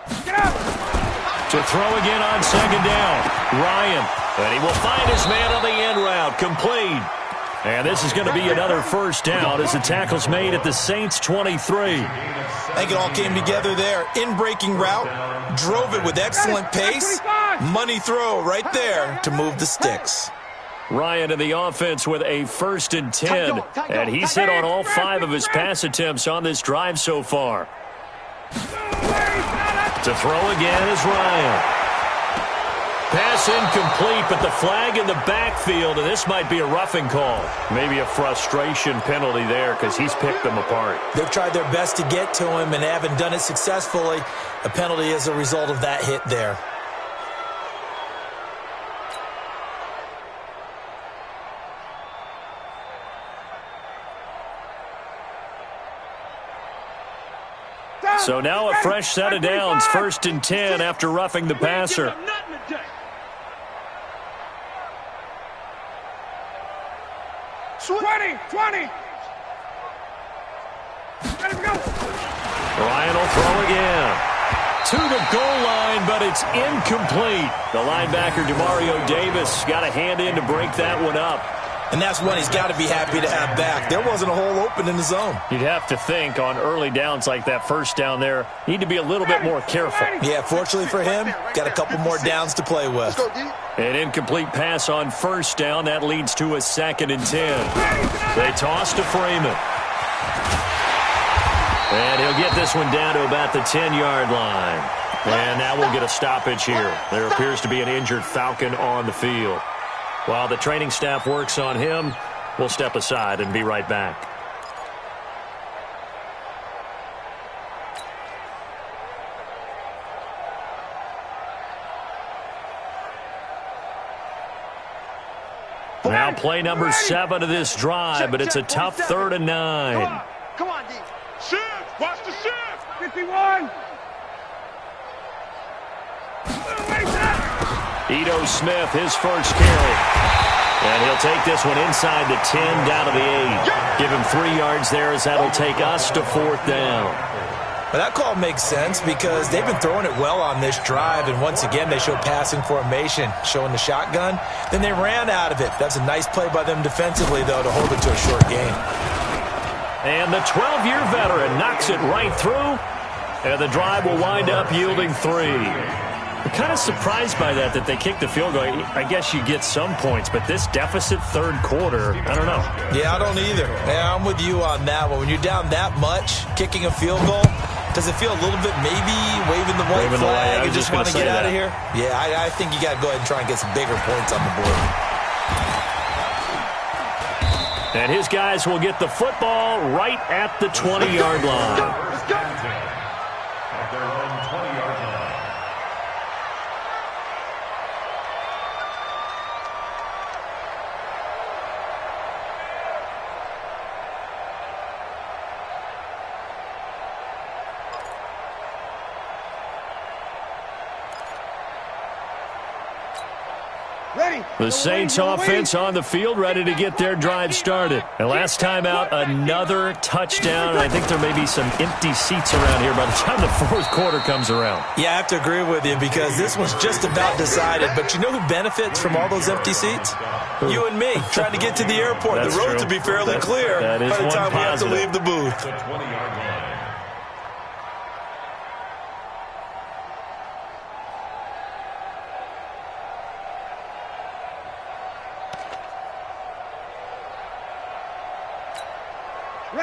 Speaker 2: To throw again on second down, Ryan. And he will find his man on the end route, complete. And this is going to be another first down as the tackle's made at the Saints' 23.
Speaker 4: I think it all came together there. In-breaking route, drove it with excellent pace. Money throw right there to move the sticks.
Speaker 2: Ryan in the offense with a 1st and 10. And he's hit on all 5 of his pass attempts on this drive so far. To throw again is Ryan. Pass incomplete, but the flag in the backfield, and this might be a roughing call. Maybe a frustration penalty there because he's picked them apart.
Speaker 4: They've tried their best to get to him and haven't done it successfully. A penalty as a result of that hit there.
Speaker 2: So now a fresh set of downs, 1st and 10 after roughing the passer.
Speaker 6: 20. Let him go.
Speaker 2: Ryan will throw again. To the goal line, but it's incomplete. The linebacker, Demario Davis, got a hand in to break that one up.
Speaker 4: And that's one he's got to be happy to have back. There wasn't a hole open in the zone.
Speaker 2: You'd have to think on early downs like that first down there, need to be a little bit more careful.
Speaker 4: Yeah, fortunately for him, got a couple more downs to play with.
Speaker 2: An incomplete pass on first down. That leads to a 2nd and 10. They toss to Freeman. And he'll get this one down to about the 10-yard line. And now we'll get a stoppage here. There appears to be an injured Falcon on the field. While the training staff works on him, we'll step aside and be right back. Now play number 7 of this drive, but it's a tough 3rd and 9.
Speaker 6: Come on, D.
Speaker 3: Shift! Watch the shift!
Speaker 6: 51.
Speaker 2: Ito Smith, his first carry. And he'll take this one inside the 10, down to the 8. Give him 3 yards there as that'll take us to 4th down.
Speaker 4: But that call makes sense because they've been throwing it well on this drive, and once again they show passing formation, showing the shotgun. Then they ran out of it. That's a nice play by them defensively, though, to hold it to a short gain.
Speaker 2: And the 12-year veteran knocks it right through, and the drive will wind up yielding 3. I'm kind of surprised by that they kicked the field goal. I guess you get some points, but this deficit 3rd quarter, I don't know.
Speaker 4: Yeah, I don't either. Yeah, I'm with you on that one. When you're down that much, kicking a field goal, does it feel a little bit maybe waving the white flag and just want to get out of here? Yeah, I think you got to go ahead and try and get some bigger points on the board.
Speaker 2: And his guys will get the football right at the 20-yard line.
Speaker 5: At their own 20-yard line.
Speaker 2: The Saints offense on the field, ready to get their drive started. And last time out, another touchdown. And I think there may be some empty seats around here by the time the 4th quarter comes around.
Speaker 4: Yeah, I have to agree with you because this one's just about decided. But you know who benefits from all those empty seats? You and me, trying to get to the airport. The roads will be fairly clear by the time we have to leave the booth.
Speaker 5: The 20-yard line.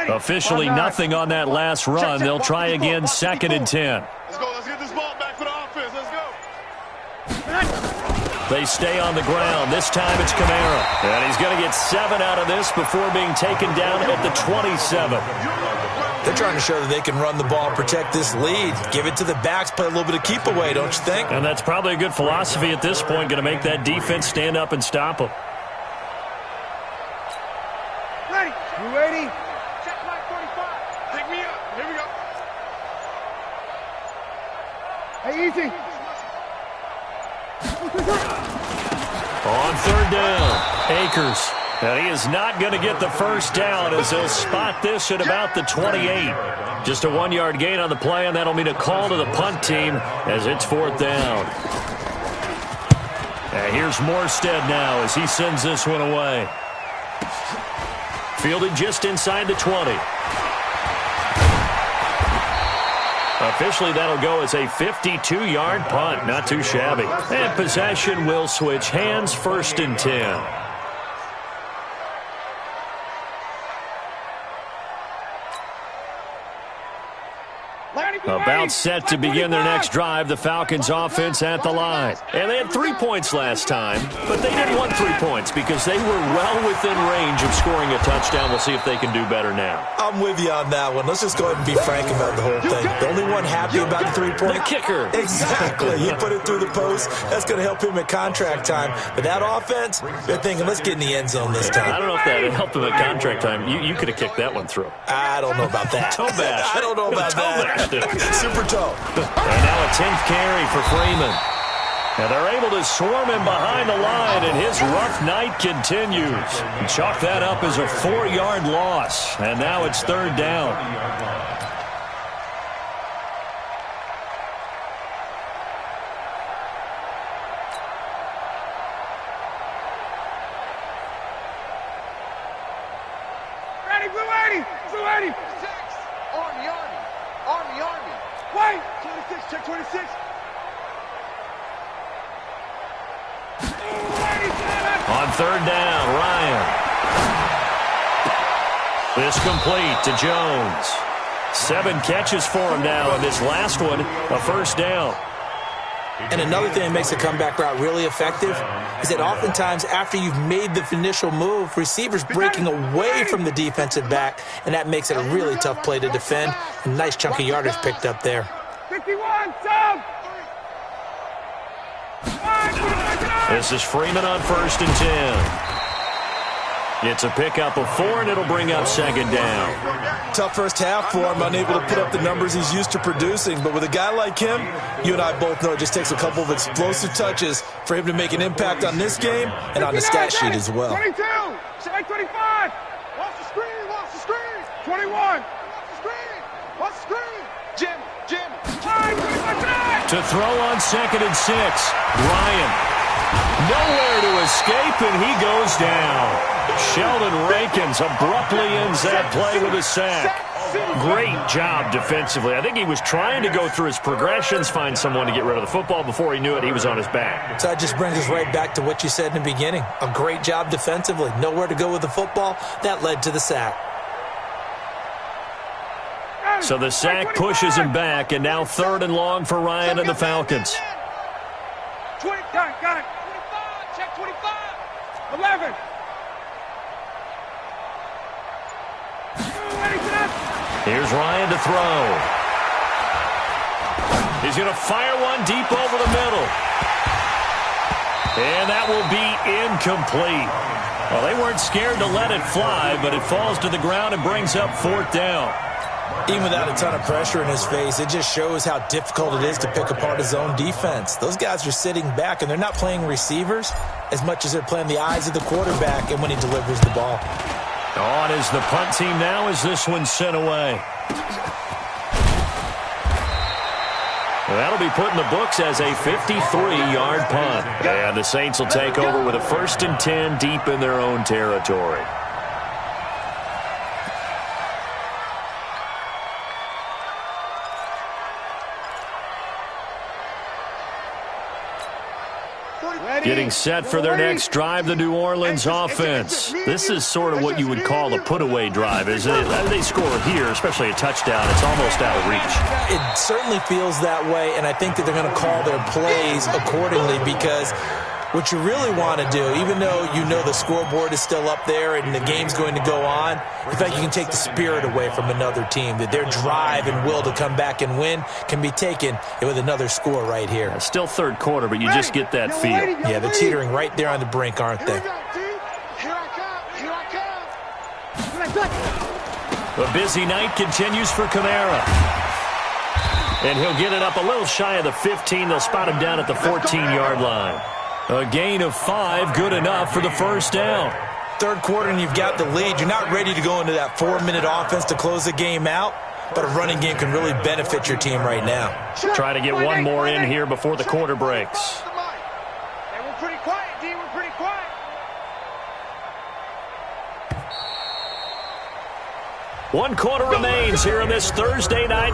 Speaker 2: Officially nothing on that last run. They'll try again, 2nd and 10.
Speaker 3: Let's go. Let's get this ball back for the offense. Let's go.
Speaker 2: They stay on the ground. This time it's Kamara. And he's going to get 7 out of this before being taken down at the 27.
Speaker 4: They're trying to show that they can run the ball and protect this lead. Give it to the backs, play a little bit of keep away, don't you think?
Speaker 2: And that's probably a good philosophy at this point, going to make that defense stand up and stop them.
Speaker 6: Ready? You ready? Check mark 45. Pick me up. Here we go. Hey, easy.
Speaker 2: On third down, Akers. And he is not going to get the first down as he'll spot this at about the 28. Just a 1-yard gain on the play, and that'll mean a call to the punt team as it's fourth down. And here's Morstead now as he sends this one away. Fielded just inside the 20. Officially, that'll go as a 52-yard punt. Not too shabby. And possession will switch hands, 1st and 10. About set to begin their next drive, the Falcons offense at the line. And they had 3 points last time, but they didn't want 3 points because they were well within range of scoring a touchdown. We'll see if they can do better now.
Speaker 4: I'm with you on that one. Let's just go ahead and be frank about the whole thing. The only one happy about the 3 points?
Speaker 2: The kicker.
Speaker 4: Exactly. He put it through the post. That's going to help him at contract time. But that offense, they're thinking, let's get in the end zone this time.
Speaker 2: I don't know if that helped him at contract time. You could have kicked that one through.
Speaker 4: I don't know about that.
Speaker 2: Toe bash.
Speaker 4: I don't know about that. Super toe.
Speaker 2: And now a 10th carry for Freeman. And they're able to swarm him behind the line, and his rough night continues. Chalk that up as a 4-yard loss. And now it's third down.
Speaker 6: Ready, blue 80. Blue 80. 6. Army, Army. Army, Army. Wait. 26, check 26.
Speaker 2: On third down, Ryan. This complete to Jones. 7 catches for him now, and this last one, a first down.
Speaker 4: And another thing that makes a comeback route really effective is that oftentimes after you've made the initial move, receivers breaking away from the defensive back, and that makes it a really tough play to defend. A nice chunk of yardage picked up there.
Speaker 6: 51, sub.
Speaker 2: This is Freeman on 1st and 10. It's a pickup of 4, and it'll bring up 2nd down.
Speaker 4: Tough first half for him, unable to put up the numbers he's used to producing. But with a guy like him, you and I both know it just takes a couple of explosive touches for him to make an impact on this game and on the stat sheet as well.
Speaker 6: 22, check 25. Watch the screen, watch the screen. 21, watch the screen, watch the screen. Jim.
Speaker 2: To throw on 2nd and 6, Ryan. Nowhere to escape, and he goes down. Sheldon Rankins abruptly ends that play with a sack. Great job defensively. I think he was trying to go through his progressions, find someone to get rid of the football. Before he knew it, he was on his back.
Speaker 4: So that just brings us right back to what you said in the beginning. A great job defensively. Nowhere to go with the football. That led to the sack.
Speaker 2: So the sack pushes him back, and now 3rd and long for Ryan and the Falcons.
Speaker 6: 20, got it. 25, check 25. 11.
Speaker 2: Here's Ryan to throw. He's going to fire one deep over the middle. And that will be incomplete. Well, they weren't scared to let it fly, but it falls to the ground and brings up 4th down.
Speaker 4: Even without a ton of pressure in his face, it just shows how difficult it is to pick apart his own defense. Those guys are sitting back, and they're not playing receivers as much as they're playing the eyes of the quarterback and when he delivers the ball.
Speaker 2: On is the punt team now as this one's sent away. Well, that'll be put in the books as a 53-yard punt. And the Saints will take over with a 1st and 10 deep in their own territory. Getting set for their next drive, the New Orleans offense. This is sort of what you would call a put-away drive. As they score here, especially a touchdown, it's almost out of reach.
Speaker 4: It certainly feels that way, and I think that they're going to call their plays accordingly because what you really want to do, even though you know the scoreboard is still up there and the game's going to go on, in fact, you can take the spirit away from another team, that their drive and will to come back and win can be taken with another score right here.
Speaker 2: Still third quarter, but you just get that feel.
Speaker 4: Yeah, they're teetering right there on the brink, aren't they?
Speaker 6: Here I come.
Speaker 2: A busy night continues for Kamara. And he'll get it up a little shy of the 15. They'll spot him down at the 14-yard line. A gain of 5, good enough for the first down.
Speaker 4: Third quarter and you've got the lead. You're not ready to go into that 4-minute offense to close the game out, but a running game can really benefit your team right now.
Speaker 2: Try to get one more in here before the quarter breaks.
Speaker 6: Hey, we're pretty quiet, D. We're pretty quiet.
Speaker 2: One quarter remains here on this Thursday night.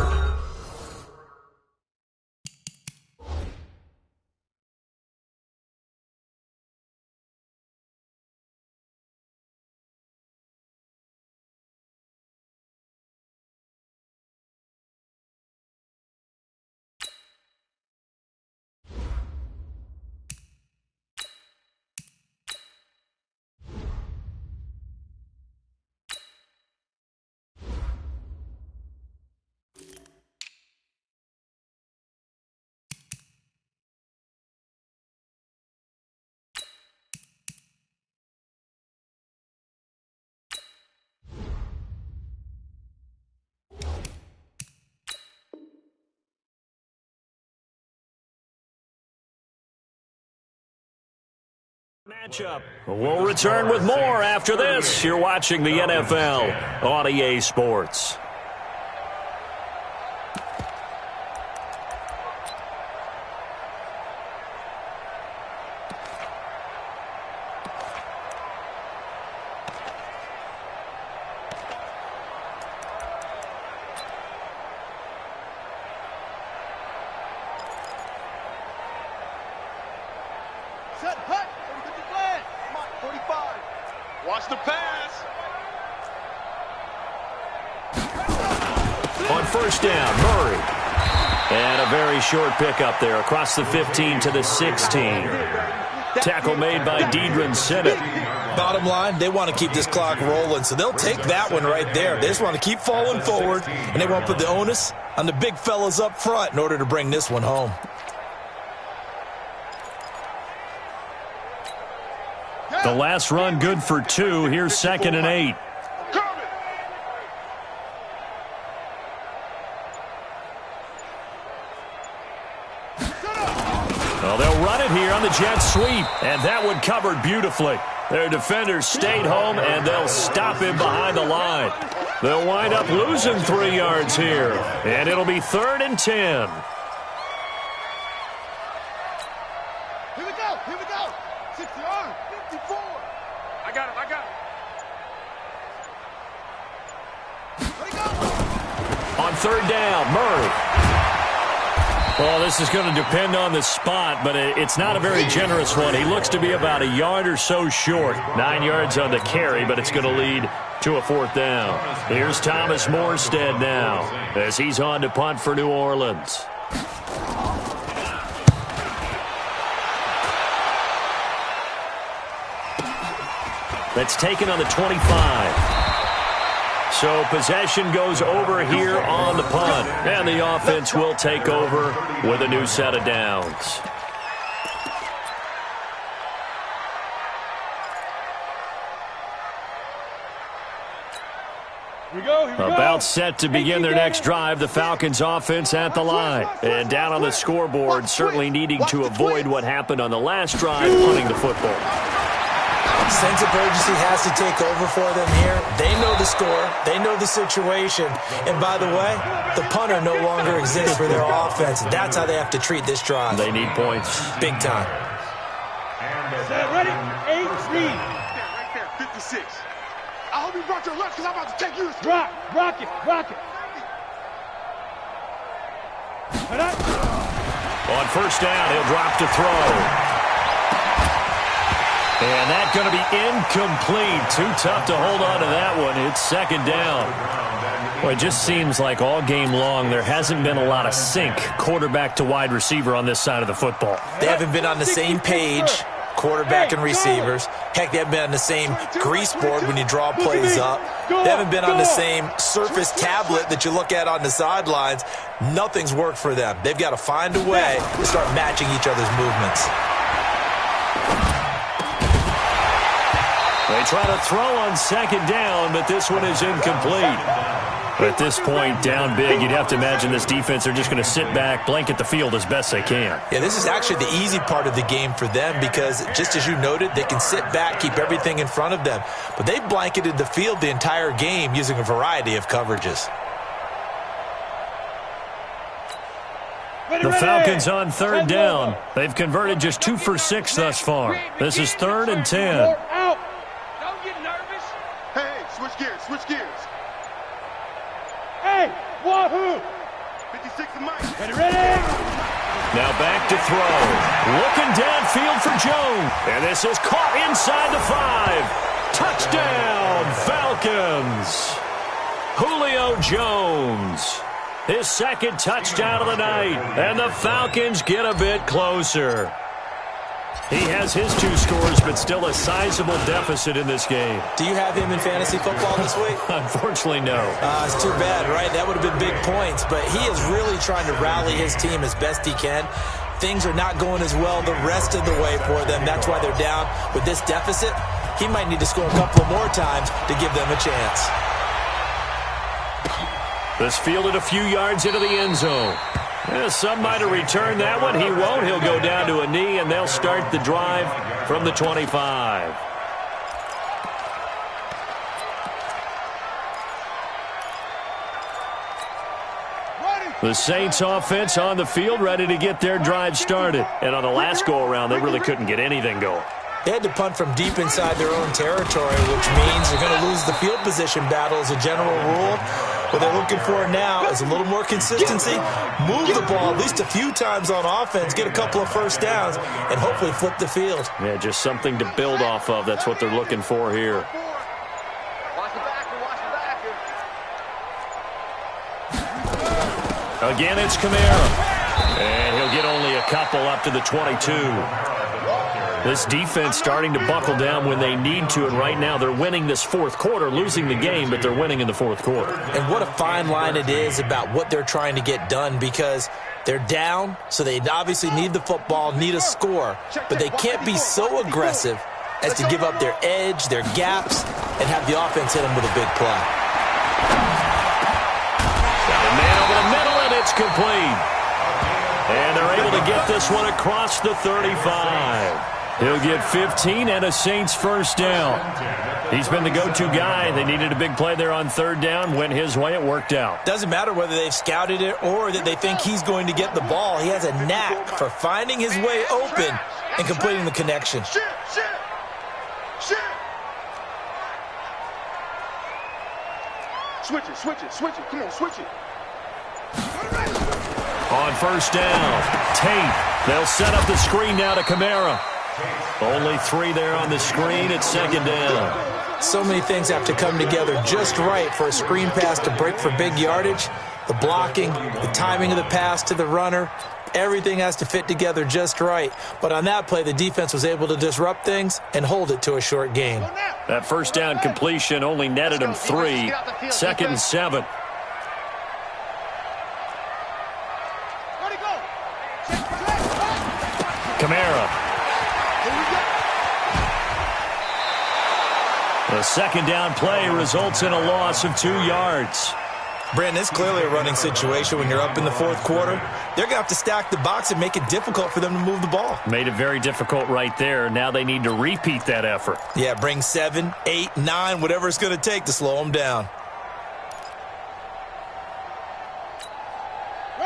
Speaker 2: Matchup. We'll return with more after this. You're watching the NFL on EA Sports.
Speaker 6: Set, hut. 50 flag. Come on, 45. Watch the pass.
Speaker 2: On first down, Murray. And a very short pickup there across the 15 to the 16. Tackle made by Deidron Sinnott.
Speaker 4: Bottom line, they want to keep this clock rolling, so they'll take that one right there. They just want to keep falling forward, and they want to put the onus on the big fellas up front in order to bring this one home.
Speaker 2: The last run good for 2. Here's 2nd and 8. Well, they'll run it here on the jet sweep, and that one covered beautifully. Their defenders stayed home, and they'll stop him behind the line. They'll wind up losing 3 yards here, and it'll be 3rd and 10.
Speaker 6: Here we go. 60 yards. 54. I got him. Here we go.
Speaker 2: On 3rd down, Murray. Well, this is going to depend on the spot, but it's not a very generous one. He looks to be about a yard or so short. 9 yards on the carry, but it's going to lead to a 4th down. Here's Thomas Morstead now as he's on to punt for New Orleans. That's taken on the 25. So possession goes over here on the punt. And the offense will take over with a new set of downs.
Speaker 6: Here we go.
Speaker 2: About set to begin their next drive, the Falcons offense at the line. And down on the scoreboard, certainly needing to avoid what happened on the last drive, punting the football.
Speaker 4: Sense of urgency has to take over for them here. They know the score. They know the situation. And by the way, the punter no longer exists for their offense. That's how they have to treat this drive.
Speaker 2: They need points.
Speaker 4: Big time.
Speaker 6: Set, ready? 8, speed. Right there, 56. I hope you brought your lunch because I'm about to take you to school. Rock it.
Speaker 2: On first down, he'll drop to throw. And that's going to be incomplete. Too tough to hold on to that one. It's 2nd down. Well, it just seems like all game long there hasn't been a lot of sync quarterback to wide receiver on this side of the football.
Speaker 4: They haven't been on the same page quarterback and receivers. Heck, they haven't been on the same grease board when you draw plays up. They haven't been on the same surface tablet that you look at on the sidelines. Nothing's worked for them. They've got to find a way to start matching each other's movements.
Speaker 2: They try to throw on second down, but this one is incomplete. At this point, down big, you'd have to imagine this defense are just going to sit back, blanket the field as best they can.
Speaker 4: Yeah, this is actually the easy part of the game for them because, just as you noted, they can sit back, keep everything in front of them. But they've blanketed the field the entire game using a variety of coverages.
Speaker 2: The Falcons on third down. They've converted just 2 for 6 thus far. This is 3rd and 10.
Speaker 6: Don't get nervous.
Speaker 3: Hey, switch gears, switch gears.
Speaker 6: Hey, wahoo!
Speaker 3: 56 and Mike.
Speaker 6: Ready?
Speaker 2: Now back to throw. Looking downfield for Jones. And this is caught inside the 5. Touchdown, Falcons. Julio Jones. His second touchdown of the night. And the Falcons get a bit closer. He has his 2 scores, but still a sizable deficit in this game.
Speaker 4: Do you have him in fantasy football this week?
Speaker 2: Unfortunately, no.
Speaker 4: It's too bad, right? That would have been big points, but he is really trying to rally his team as best he can. Things are not going as well the rest of the way for them. That's why they're down. With this deficit, he might need to score a couple more times to give them a chance.
Speaker 2: This fielded a few yards into the end zone. Some might have returned that one. He won't. He'll go down to a knee, and they'll start the drive from the 25. The Saints offense on the field, ready to get their drive started. And on the last go-around, they really couldn't get anything going.
Speaker 4: They had to punt from deep inside their own territory, which means they're going to lose the field position battle as a general rule. What they're looking for now is a little more consistency, move the ball at least a few times on offense, get a couple of first downs, and hopefully flip the field.
Speaker 2: Yeah, just something to build off of. That's what they're looking for here.
Speaker 6: Watch the backer.
Speaker 2: Again, it's Kamara. And he'll get only a couple up to the 22. This defense starting to buckle down when they need to, and right now they're winning this 4th quarter, losing the game, but they're winning in the 4th quarter.
Speaker 4: And what a fine line it is about what they're trying to get done, because they're down, so they obviously need the football, need a score, but they can't be so aggressive as to give up their edge, their gaps, and have the offense hit them with a big play.
Speaker 2: Got a man over the middle, and it's complete. And they're able to get this one across the 35. He'll get 15 and a Saints first down. He's been the go-to guy. They needed a big play there on 3rd down. Went his way. It worked out.
Speaker 4: Doesn't matter whether they've scouted it or that they think he's going to get the ball. He has a knack for finding his way open and completing the connection.
Speaker 3: Shit. Switch it. Come on, switch it.
Speaker 2: On first down, Tate. They'll set up the screen now to Kamara. Only 3 there on the screen at 2nd down.
Speaker 4: So many things have to come together just right for a screen pass to break for big yardage. The blocking, the timing of the pass to the runner, everything has to fit together just right. But on that play, the defense was able to disrupt things and hold it to a short gain.
Speaker 2: That first down completion only netted him 3. 2nd and 7. Kamara. The 2nd down play results in a loss of 2 yards.
Speaker 4: Brandon, it's clearly a running situation when you're up in the 4th quarter. They're going to have to stack the box and make it difficult for them to move the ball.
Speaker 2: Made it very difficult right there. Now they need to repeat that effort.
Speaker 4: Yeah, bring 7, 8, 9, whatever it's going to take to slow them down.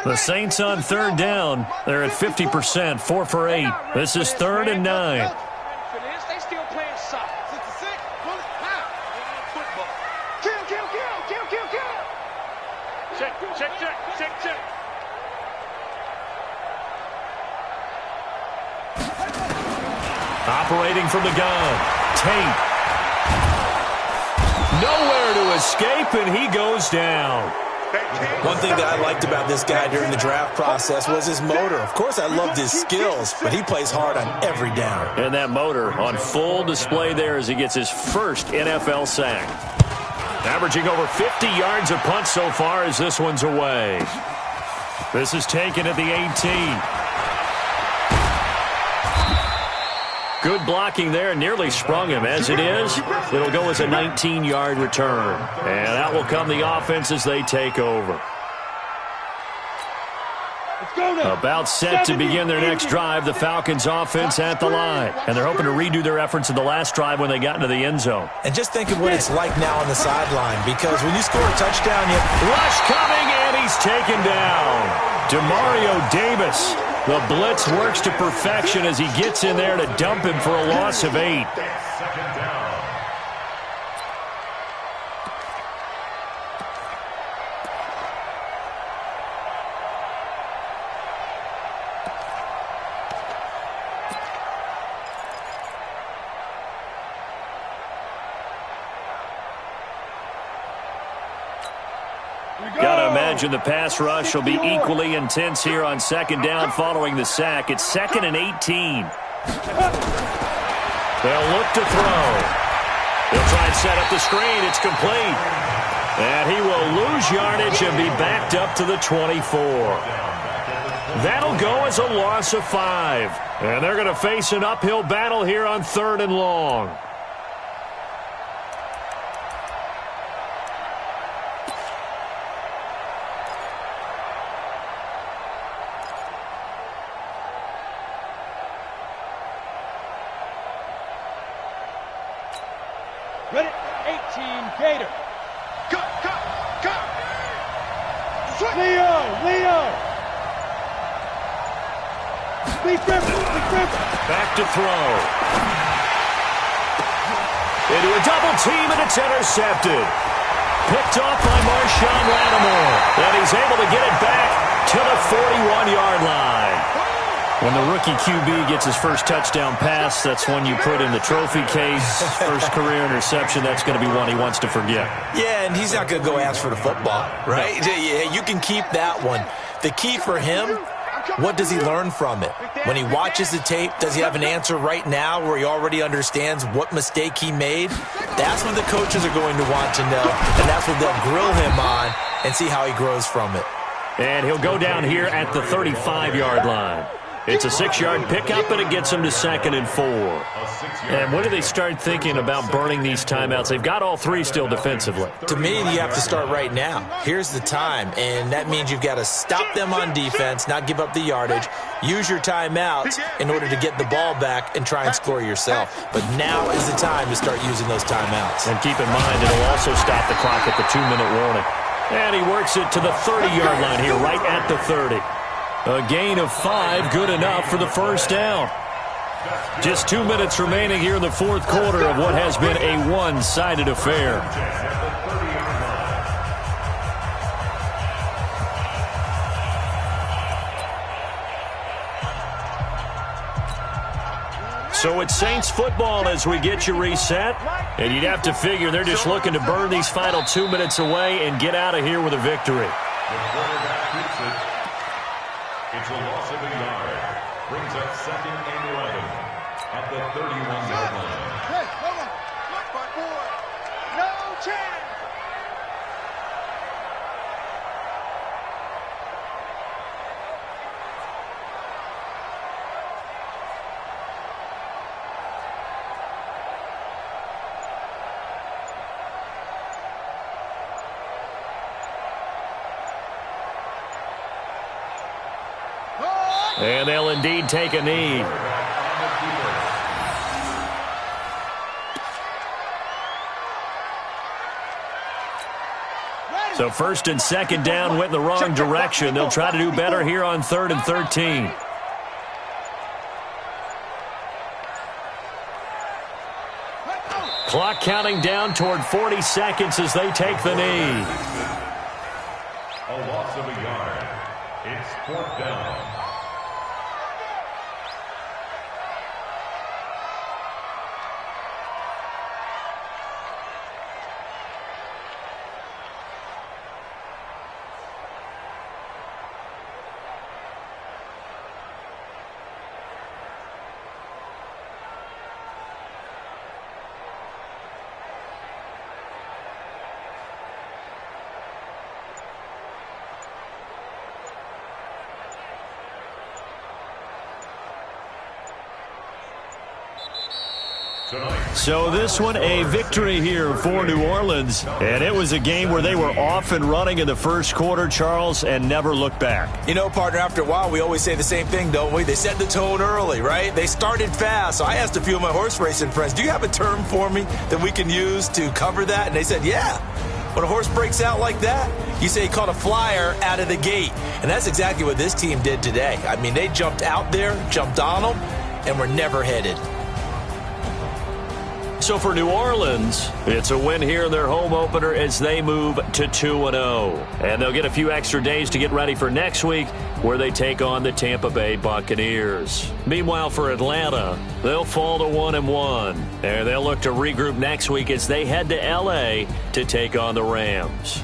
Speaker 2: The Saints on 3rd down. They're at 50%, 4 for 8. This is 3rd and 9.
Speaker 6: They still playing soft. 66. Football. Kill. Check.
Speaker 2: Operating from the gun. Tate. Nowhere to escape, and he goes down.
Speaker 4: One thing that I liked about this guy during the draft process was his motor. Of course, I loved his skills, but he plays hard on every down.
Speaker 2: And that motor on full display there as he gets his first NFL sack. Averaging over 50 yards a punt so far as this one's away. This is taken at the 18. Good blocking there. Nearly sprung him. As it is, it'll go as a 19-yard return. And that will come the offense as they take over. About set to begin their next drive, the Falcons offense at the line. And they're hoping to redo their efforts in the last drive when they got into the end zone.
Speaker 4: And just think of what it's like now on the sideline, because when you score a touchdown, you
Speaker 2: rush coming, and he's taken down. Demario Davis. The blitz works to perfection as he gets in there to dump him for a loss of 8. Gotta imagine the pass rush will be equally intense here on second down following the sack. It's 2nd and 18. They'll look to throw. They'll try and set up the screen. It's complete. And he will lose yardage and be backed up to the 24. That'll go as a loss of 5. And they're going to face an uphill battle here on 3rd and long.
Speaker 6: Ready, 18, Gator.
Speaker 3: Cut.
Speaker 6: Leo. Big River.
Speaker 2: Back to throw. Into a double team, and it's intercepted. Picked off by Marshawn Lattimore. And he's able to get it back to the 41-yard line. When the rookie QB gets his first touchdown pass, that's one you put in the trophy case. First career interception, that's going to be one he wants to forget.
Speaker 4: Yeah, and he's not going to go ask for the football, right? Yeah, you can keep that one. The key for him, what does he learn from it? When he watches the tape, does he have an answer right now where he already understands what mistake he made? That's what the coaches are going to want to know, and that's what they'll grill him on and see how he grows from it.
Speaker 2: And he'll go down here at the 35-yard line. It's a 6-yard pickup, and it gets them to 2nd and 4. And when do they start thinking about burning these timeouts? They've got all 3 still defensively.
Speaker 4: To me, you have to start right now. Here's the time, and that means you've got to stop them on defense, not give up the yardage, use your timeouts in order to get the ball back and try and score yourself. But now is the time to start using those timeouts.
Speaker 2: And keep in mind, it'll also stop the clock at the 2-minute warning. And he works it to the 30-yard line here, right at the 30. A gain of 5, good enough for the first down. Just 2 minutes remaining here in the fourth quarter of what has been a one-sided affair. So it's Saints football as we get you reset. And you'd have to figure they're just looking to burn these final 2 minutes away and get out of here with a victory.
Speaker 5: It's a loss of a yard. Brings up 2nd and 11 at the 31-yard line.
Speaker 3: Hey, hold on. My boy. No chance.
Speaker 2: And they'll indeed take a knee. So 1st and 2nd down went in the wrong direction. They'll try to do better here on 3rd and 13. Clock counting down toward 40 seconds as they take the knee.
Speaker 5: A loss of a yard. It's 4th down.
Speaker 2: So this one, a victory here for New Orleans. And it was a game where they were off and running in the first quarter, Charles, and never looked back.
Speaker 4: You know, partner, after a while, we always say the same thing, don't we? They set the tone early, right? They started fast. So I asked a few of my horse racing friends, do you have a term for me that we can use to cover that? And they said, yeah. When a horse breaks out like that, you say he caught a flyer out of the gate. And that's exactly what this team did today. I mean, they jumped out there, jumped on them, and were never headed.
Speaker 2: So for New Orleans, it's a win here in their home opener as they move to 2-0. And they'll get a few extra days to get ready for next week where they take on the Tampa Bay Buccaneers. Meanwhile, for Atlanta, they'll fall to 1-1. And they'll look to regroup next week as they head to L.A. to take on the Rams.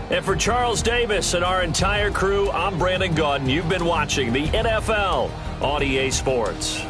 Speaker 2: And for Charles Davis and our entire crew, I'm Brandon Gaudin. You've been watching the NFL on EA Sports.